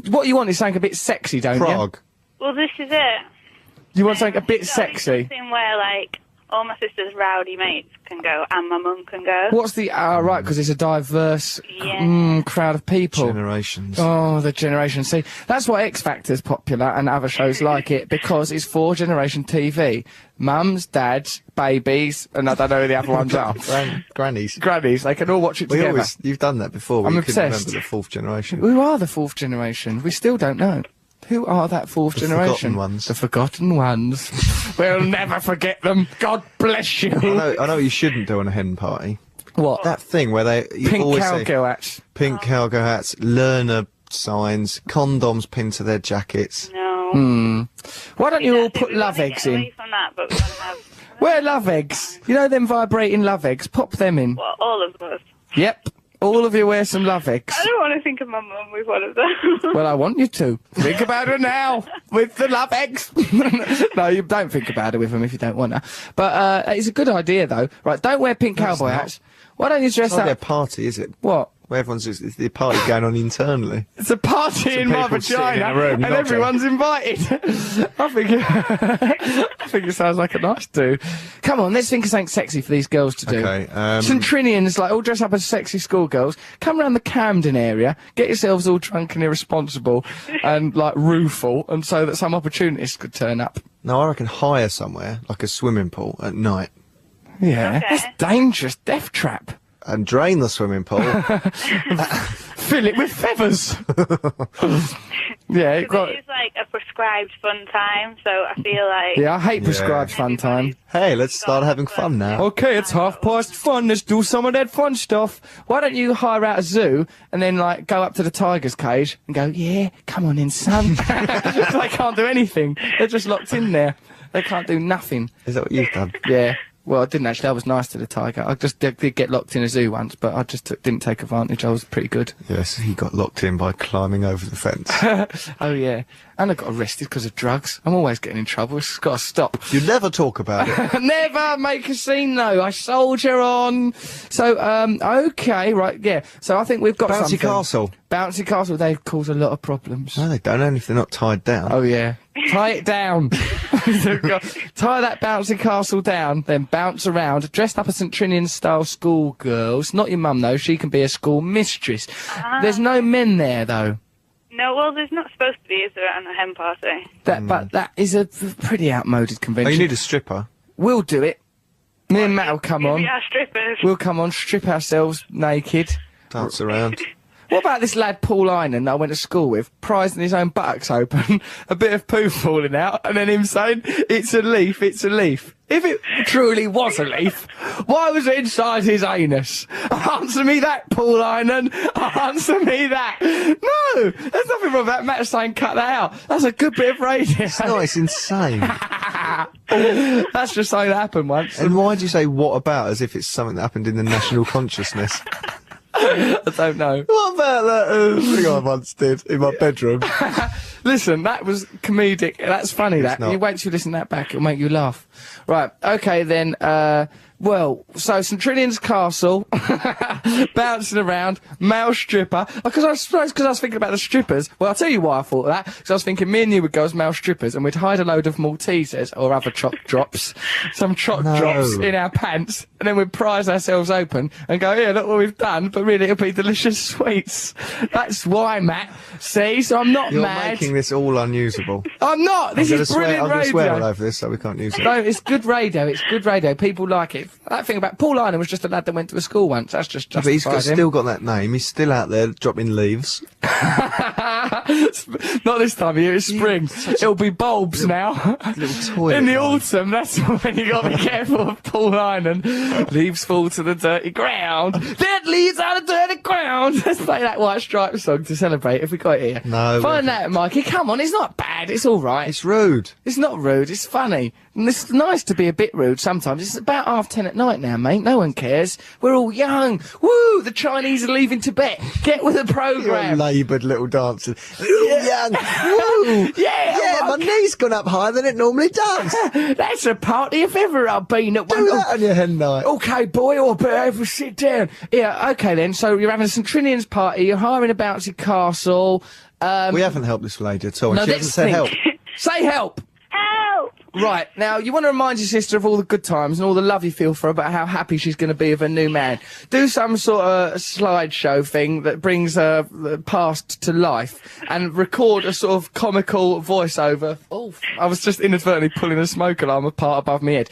What you want is something a bit sexy, don't Prague. Well, this is it. You want something a bit Something sexy? where like all my sister's rowdy mates can go, and my mum can go. What's the... right, because it's a diverse crowd of people. Generations. Oh, the generation. See, that's why X Factor's popular and other shows like it, because it's for generation TV. Mums, dads, babies, and I don't know who the other ones are. Grannies. Grannies, they can all watch it together. You've done that before. I'm you couldn't obsessed. remember the fourth generation. Who are the fourth generation? We still don't know. Who are that fourth generation? Forgotten ones. The forgotten ones. We'll never forget them. God bless you. I know what you shouldn't do on a hen party. What? That thing where you Pink always say cowgirl hats. pink cowgirl hats, learner signs, condoms pinned to their jackets. No. Why don't you all put love eggs in? Away from that, but we want to have Where love eggs? You know them vibrating love eggs? Pop them in. well, all of us. Yep. All of you wear some love eggs. I don't want to think of my mum with one of them. Well, I want you to. Think about her now with the love eggs. No, you don't think about her with them if you don't want her. But it's a good idea, though. Right, don't wear pink cowboy hats. Why don't you dress It's not up? their party, is it? What? Where everyone's just, it's the party going on internally. It's a party in my people sitting in vagina, a room and knocking. everyone's invited. I think it sounds like a nice do. Come on, let's think of something sexy for these girls to do. Okay, St Trinians, like all dressed up as sexy schoolgirls. Come around the Camden area, get yourselves all drunk and irresponsible, and like rueful, and so that some opportunists could turn up. No, I reckon hire somewhere, like a swimming pool, at night. Yeah, Okay. that's dangerous. Death trap. And drain the swimming pool. Fill it with feathers. Yeah, it got. It is like a prescribed fun time, so I feel like... Yeah, I hate prescribed fun time. Hey, let's start having fun now. Okay, it's 1:30. Let's do some of that fun stuff. Why don't you hire out a zoo and then, like, go up to the tiger's cage and go, yeah, come on in, son. So they can't do anything. They're just locked in there. They can't do nothing. Is that what you've done? Yeah. Well, I didn't actually. I was nice to the tiger. I just did get locked in a zoo once, but I just didn't take advantage. I was pretty good. Yes, he got locked in by climbing over the fence. Oh, yeah. And I got arrested because of drugs. I'm always getting in trouble. It's got to stop. You never talk about it. Never make a scene, though. I soldier on. So, okay, right, yeah. So I think we've got Bouncy something. castle. Bouncy castle, they cause a lot of problems. No, they don't, only if they're not tied down. Oh, yeah. Tie it down. Tie that bouncy castle down, then bounce around, dressed up as St Trinian-style schoolgirls. Not your mum, though. She can be a school mistress. There's no men there, though. No, well, there's not supposed to be, is there, on a hen party? But that is a pretty outmoded Oh, convention. you need a stripper. We'll do it. Me and Matt will come on. We are strippers. We'll come on, strip ourselves naked. Dance around. What about this lad Paul Inan that I went to school with, prizing his own buttocks open, a bit of poo falling out, and then him saying, it's a leaf, it's a leaf. If it truly was a leaf, why was it inside his anus? Answer me that, Paul Inan. Answer me that. No, there's nothing wrong with that. Matt's saying cut that out. That's a good bit of radio. No, it's insane. That's just something that happened once. And why do you say what about as if it's something that happened in the national consciousness? I don't know. What about that thing I once did in my bedroom? Listen, that was comedic. That's funny, that. not. You wait till you listen to that back, it'll make you laugh. Right, okay then, well, so St Trinian's Castle, bouncing around, male stripper. Because I suppose because I was thinking about the strippers. Well, I'll tell you why I thought that. Because I was thinking me and you would go as male strippers and we'd hide a load of Maltesers or other choc drops, some choc drops in our pants, and then we'd prise ourselves open and go, yeah, look what we've done, but really it'll be delicious sweets. That's why, Matt. See, so I'm not You're mad. making this all unusable. I'm not. This is brilliant I'm gonna swear all radio. over this so we can't use it. No, it's good radio. It's good radio. People like it. That thing about Paul Inan was just a lad that went to a school once. That's just But he's justified him. still got that name. He's still out there dropping leaves. Not this time of year. It's spring. It'll be bulbs now. Little toy. In the autumn, that's when you got to be careful of Paul Inan. Leaves fall to the dirty ground. Dead leaves out of dirty ground. Let's play that White Stripes song to celebrate if we got it here. No, Find that, Mikey. Come on. It's not bad. It's all right. It's rude. It's not rude, it's funny. And it's nice to be a bit rude sometimes. It's about 10:30 at night now, mate. No one cares. We're all young. Woo! The Chinese are leaving Tibet. Get with the You're programme. laboured little dancer. Young. Woo! Yeah, my knee's gone up higher than it normally does. That's a party if ever I've been at one. Do that on your hen night. Okay, boy, or better sit down. Yeah, okay then. So you're having a St Trinian's party, you're hiring a bouncy castle. We haven't helped this lady at all. No, And she hasn't let's said think. help. Say help! Help! Right, now, you want to remind your sister of all the good times and all the love you feel for her about how happy she's going to be with her new man. Do some sort of slideshow thing that brings the past to life and record a sort of comical voiceover. Oh, I was just inadvertently pulling a smoke alarm apart above my head.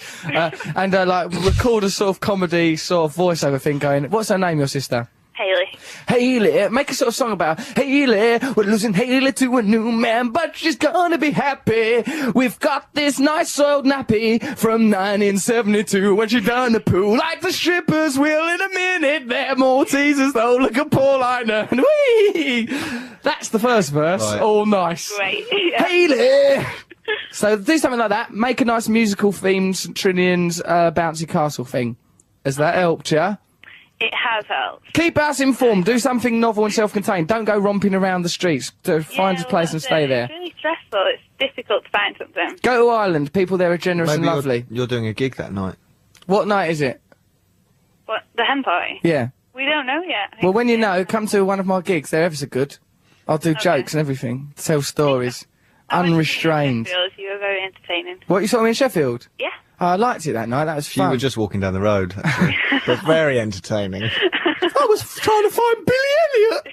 Like, record a sort of comedy sort of voiceover thing going, what's her name, your sister? Haley. Haley, make a sort of song about Haley. We're losing Haley to a new man, but she's gonna be happy. We've got this nice old nappy from 1972 when she done the poo like the strippers will in a minute. They're Maltesers though. Look at Paul Inan. Whee! That's the first verse. Right. All nice. Great. Yeah. Haley. So do something like that. Make a nice musical themed St Trinian's bouncy castle thing. Has that helped you? It has helped. Keep us informed. Do something novel and self-contained. Don't go romping around the streets. Find a place and stay there. It's really stressful. It's difficult to find something. Go to Ireland. People there are generous and lovely. You're doing a gig that night. What night is it? What, the hen party? Yeah. We don't know yet. Well, when you know, come to one of my gigs. They're ever so good. I'll do jokes and everything. Tell stories. Unrestrained. You were very entertaining. What, you saw me in Sheffield? Yeah. I liked it that night. That was fun. You were just walking down the road, actually. But very entertaining. I was trying to find Billy Elliot.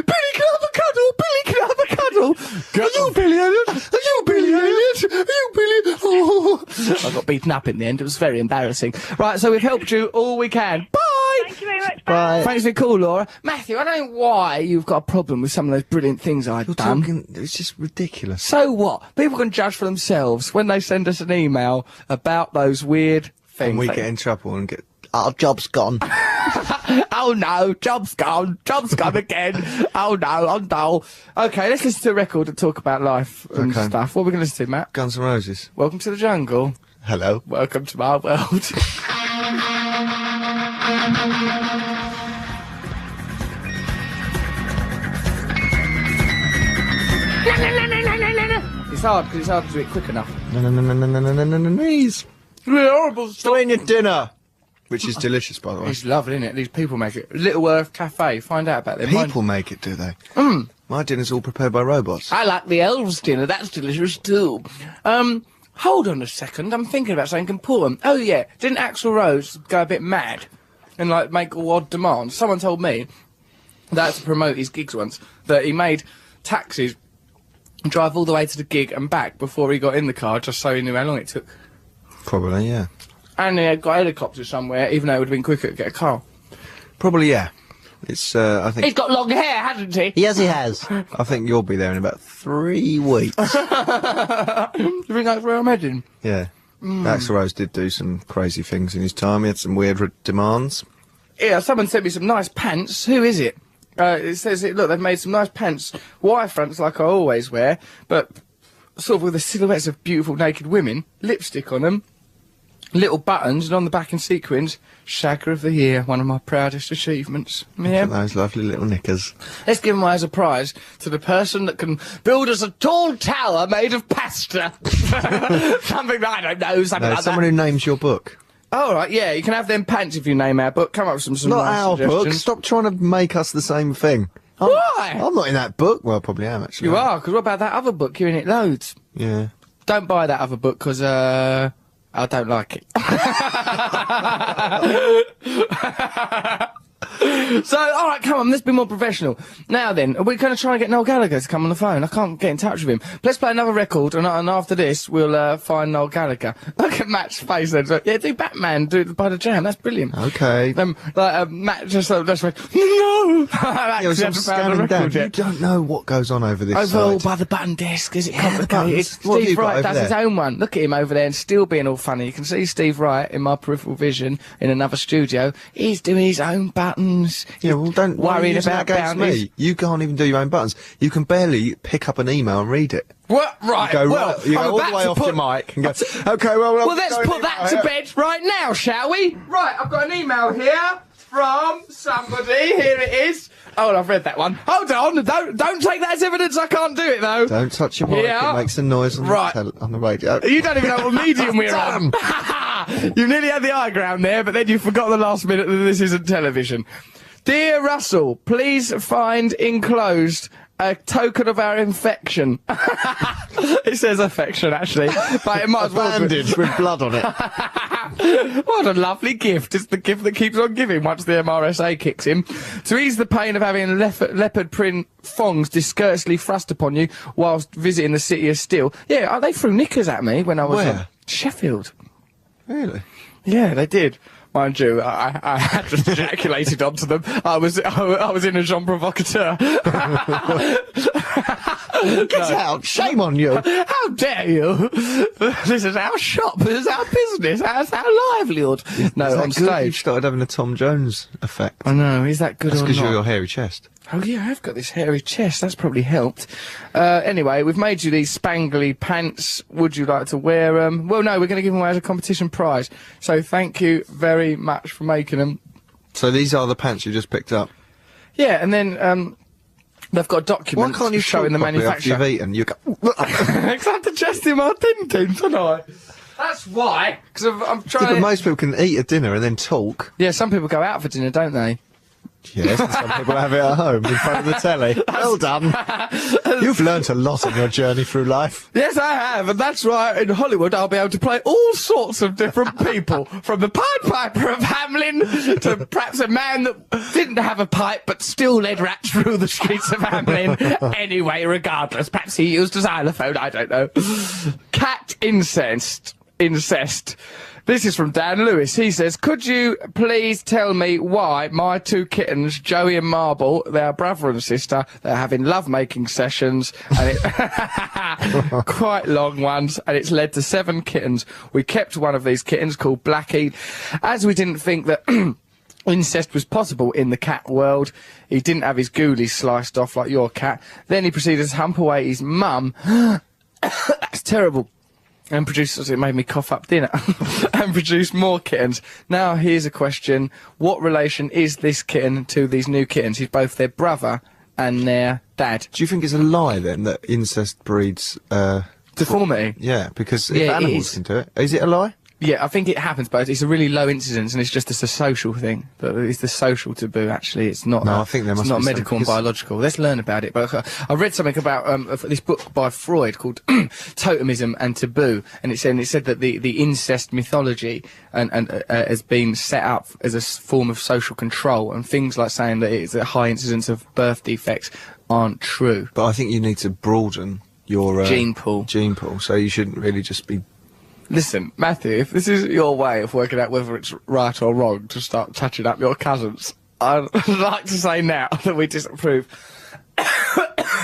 Billy can have a cuddle. Billy can have a cuddle. Are you Billy Elliot? Are you Billy Elliot? Are you Billy? Oh. I got beaten up in the end. It was very embarrassing. Right, so we've helped you all we can. Bye. Thank you very much. Bye. Thanks for the call, Laura. Matthew, I don't know why you've got a problem with some of those brilliant things I've done. It's just ridiculous. So what? People can judge for themselves when they send us an email about those weird things. And we get in trouble and get... Our job's gone. Oh no, job's gone. Job's gone again. Oh no, oh no. Okay, let's listen to a record and talk about life and stuff. What are we going to listen to, Matt? Guns N' Roses. Welcome to the jungle. Hello. Welcome to my world. It's hard because it's hard to do it quick enough. Knees. Horrible stuff. Doing your dinner. Which is delicious, by the way. It's lovely, isn't it? These people make it. Little Earth Cafe. Find out about them. People make it, do they? My dinner's all prepared by robots. I like the elves' dinner. That's delicious too. Hold on a second. I'm thinking about something important. Oh yeah, didn't Axl Rose go a bit mad and like make all odd demands? Someone told me that to promote his gigs once that he made taxis drive all the way to the gig and back before he got in the car, just so he knew how long it took. Probably, yeah. And he had got helicopters somewhere, even though it would have been quicker to get a car. Probably, yeah. It's, I think... He's got long hair, hasn't he? Yes, he has. I think you'll be there in about 3 weeks. You think that's where I'm heading? Yeah. Axl Rose did do some crazy things in his time. He had some weird demands. Yeah, someone sent me some nice pants. Who is it? It says, look, they've made some nice pants. Y fronts like I always wear, but sort of with the silhouettes of beautiful naked women, lipstick on them, little buttons, and on the back in sequins, Shagger of the Year, one of my proudest achievements. Yeah. Those lovely little knickers. Let's give them away as a prize to the person that can build us a tall tower made of pasta. Something I don't know, something like someone that. who names your book. All right, yeah, you can have them pants if you name our book. Come up with some Not nice our book. suggestions. Stop trying to make us the same thing. Why? I'm not in that book. Well, I probably am, actually. You are, because what about that other book? You're in it loads. Yeah. Don't buy that other book, because, I don't like it. So, alright, come on, let's be more professional. Now then, are we going to try and get Noel Gallagher to come on the phone? I can't get in touch with him. Let's play another record, and after this, we'll find Noel Gallagher. Look at Matt's face then. Yeah, do Batman, do it by the Jam, that's brilliant. Okay. Matt just went, no! I'm scanning down. You don't know what goes on over this Over side. by the button desk, is it complicated? buttons. What have you Steve got Wright over does there? his own one. Look at him over there and still being all funny. You can see Steve Wright in my peripheral vision in another studio. He's doing his own buttons. Yeah, well, don't worrying use that about against bounties. me. You can't even do your own buttons. You can barely pick up an email and read it. What? Right. You go, well, you I'm go all about the way to off put... your mic and go, okay, well, Well, let's put that to bed right now, shall we? Right, I've got an email here from somebody. Here it is. Oh, I've read that one. Hold on, don't take that as evidence. I can't do it though. Don't touch your mic. Yeah. It makes a noise on, Right. on the radio. You don't even know what medium we're on. You nearly had the high ground there, but then you forgot the last minute that this isn't television. Dear Russell, please find enclosed a token of our infection. It says affection, actually, but it might as well be. Bandage with blood on it. What a lovely gift. It's the gift that keeps on giving once the MRSA kicks in. To ease the pain of having leopard print thongs discourteously thrust upon you whilst visiting the city of Steel. Yeah, they threw knickers at me when I was Where? Sheffield. Really? Yeah, they did. Mind you, I had just ejaculated onto them. I was in a Jean Provocateur. Get out! Shame on you! How dare you? This is our shop. This is our business. That's our livelihood. No, Is that on good? stage. You've started having a Tom Jones effect. I know. Is that good That's or because not? of your hairy chest. Oh yeah, I've got this hairy chest. That's probably helped. Anyway, we've made you these spangly pants. Would you like to wear them? Well, no, we're going to give them away as a competition prize. So thank you very much for making them. So these are the pants you just picked up. Yeah, and then they've got documents Why can't you showing the manufacturer. After you've eaten, you go. Because I have to chest in my tintins, don't I? That's why. Because I'm trying. Yeah, but most people can eat a dinner and then talk. Yeah, some people go out for dinner, don't they? Yes, and some people have it at home in front of the telly. Well done. You've learnt a lot in your journey through life. Yes, I have, and that's why in Hollywood I'll be able to play all sorts of different people, from the Pied Piper of Hamelin to perhaps a man that didn't have a pipe but still led rats through the streets of Hamelin. Anyway, regardless, perhaps he used a xylophone, I don't know. Cat incest. This is from Dan Lewis. He says, could you please tell me why my two kittens, Joey and Marble, they are brother and sister, they're having love-making sessions, and quite long ones, and it's led to 7 kittens. We kept one of these kittens called Blackie, as we didn't think that incest was possible in the cat world. He didn't have his ghoulies sliced off like your cat. Then he proceeded to hump away his mum. That's terrible. And produced, it made me cough up dinner, and produced more kittens. Now here's a question. What relation is this kitten to these new kittens? He's both their brother and their dad. Do you think it's a lie, then, that incest breeds, deformity? Yeah, because if Yeah, it animals is. can do it. Is it a lie? Yeah, I think it happens, but it's a really low incidence, and it's just a social thing. But it's the social taboo, actually. It's not. No, I think there must it's not be medical and something, biological. Let's learn about it. But I read something about this book by Freud called Totemism and Taboo, and it said that the incest mythology has been set up as a form of social control, and things like saying that it's a high incidence of birth defects aren't true. But I think you need to broaden your Gene pool. So you shouldn't really just be. Listen, Matthew, if this is your way of working out whether it's right or wrong to start touching up your cousins, I'd like to say now that we disapprove.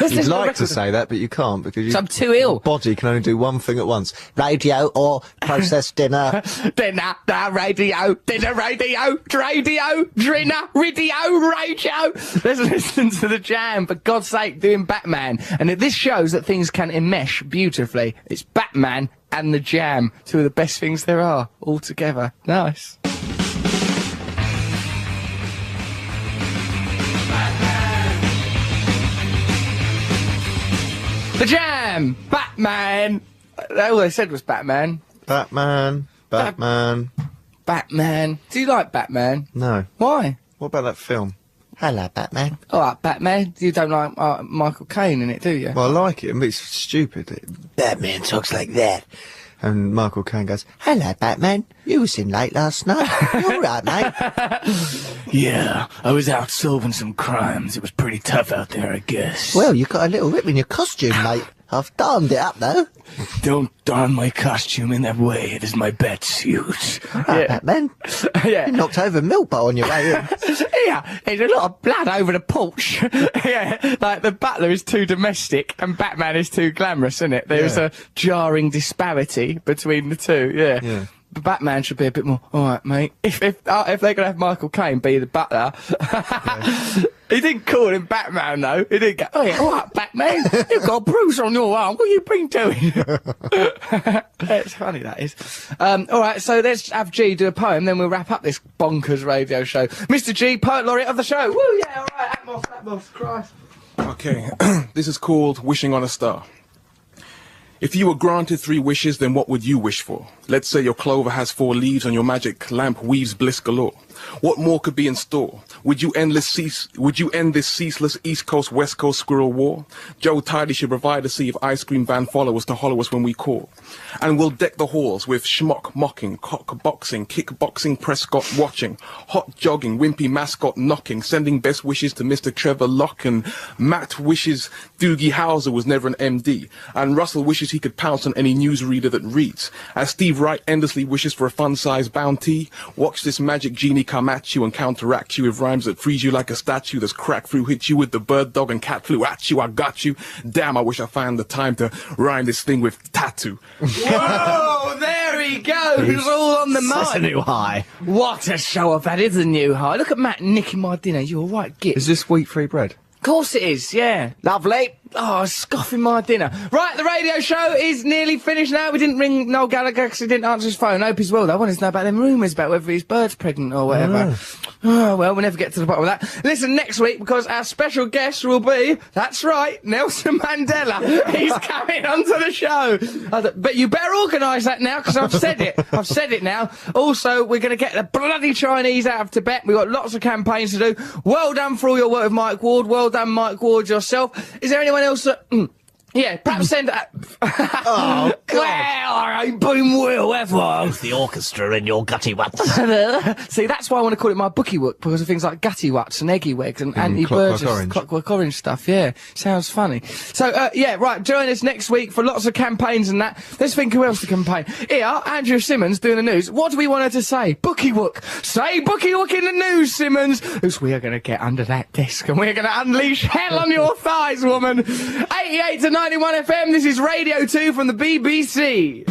You'd like to say that, but you can't because I'm too ill. Your body can only do one thing at once: radio or processed dinner. Dinner, radio, dinner, radio, radio, radio. Let's listen to the Jam, for God's sake, doing Batman. And this shows that things can enmesh beautifully. It's Batman and the Jam, two of the best things there are, all together. Nice. The Jam! Batman! All they said was Batman. Batman. Batman. Batman. Do you like Batman? No. Why? What about that film? Hello, Batman. Alright, Batman. You don't like Michael Caine in it, do you? Well, I like it, but it's stupid. Batman talks like that. And Michael Caine goes, hello, Batman. You was in late last night. You all right, mate? Yeah, I was out solving some crimes. It was pretty tough out there, I guess. Well, you got a little rip in your costume, mate. I've darned it up, though. Don't darn my costume in that way. It is my bat suit. Right, Batman. Yeah. You knocked over a milk bar on your way in. Yeah, there's a lot of blood over the porch. Yeah, like the butler is too domestic and Batman is too glamorous, isn't it? There's a jarring disparity between the two, yeah. But Batman should be a bit more, alright, mate. If they're going to have Michael Caine be the butler, he didn't call him Batman, though. He didn't go, oh yeah, alright, Batman, you've got a bruise on your arm. What have you been doing? It's funny, that is. Alright, so let's have G do a poem, then we'll wrap up this bonkers radio show. Mr. G, poet laureate of the show. Woo, yeah, alright, Atmos, Christ. Okay, this is called Wishing on a Star. If you were granted 3 wishes, then what would you wish for? Let's say your clover has 4 leaves and your magic lamp weaves bliss galore. What more could be in store? Would you end this ceaseless East Coast, West Coast squirrel war? Joe Tidy should provide a sea of ice cream van followers to hollow us when we call. And we'll deck the halls with schmuck mocking, cock boxing, kickboxing, Prescott watching, hot jogging, wimpy mascot knocking, sending best wishes to Mr. Trevor Locke, and Matt wishes Doogie Howser was never an MD, and Russell wishes he could pounce on any newsreader that reads. As Steve Wright endlessly wishes for a fun-sized bounty, watch this magic genie come at you and counteract you with rhymes that freeze you like a statue that's cracked through, hit you with the bird dog and cat flew at you. I got you. Damn, I wish I found the time to rhyme this thing with tattoo. Whoa, there he goes, all on the mic. That's a new high. What a show-off, that is a new high. Look at Matt nicking my dinner. You all right, Git? Is this wheat-free bread? Of course it is, yeah. Lovely. scoffing my dinner. Right, the radio show is nearly finished now. We didn't ring Noel Gallagher because he didn't answer his phone. I hope he's well, though. I wanted to know about them rumours about whether his bird's pregnant or whatever. Oh, well, we'll never get to the bottom of that. Listen, next week, because our special guest will be, that's right, Nelson Mandela. He's coming onto the show. But you better organise that now, because I've said it. I've said it now. Also, we're going to get the bloody Chinese out of Tibet. We've got lots of campaigns to do. Well done for all your work with Mike Ward. Well done, Mike Ward, yourself. Is there anyone else that... yeah, perhaps send... oh, God. Well, I ain't been well, have I? It's the orchestra in your gutty wutts. See, that's why I want to call it my bookie wook, because of things like gutty wutts and eggy wigs and anti-Burgess Clockwork Orange stuff. Yeah, sounds funny. So, yeah, right, join us next week for lots of campaigns and that. Let's think who else to campaign. Here, Andrew Simmons doing the news. What do we want her to say? Bookie wook. Say bookie wook in the news, Simmons. Because we are going to get under that desk and we're going to unleash hell on your thighs, woman. 88 to 91 FM, this is Radio 2 from the BBC.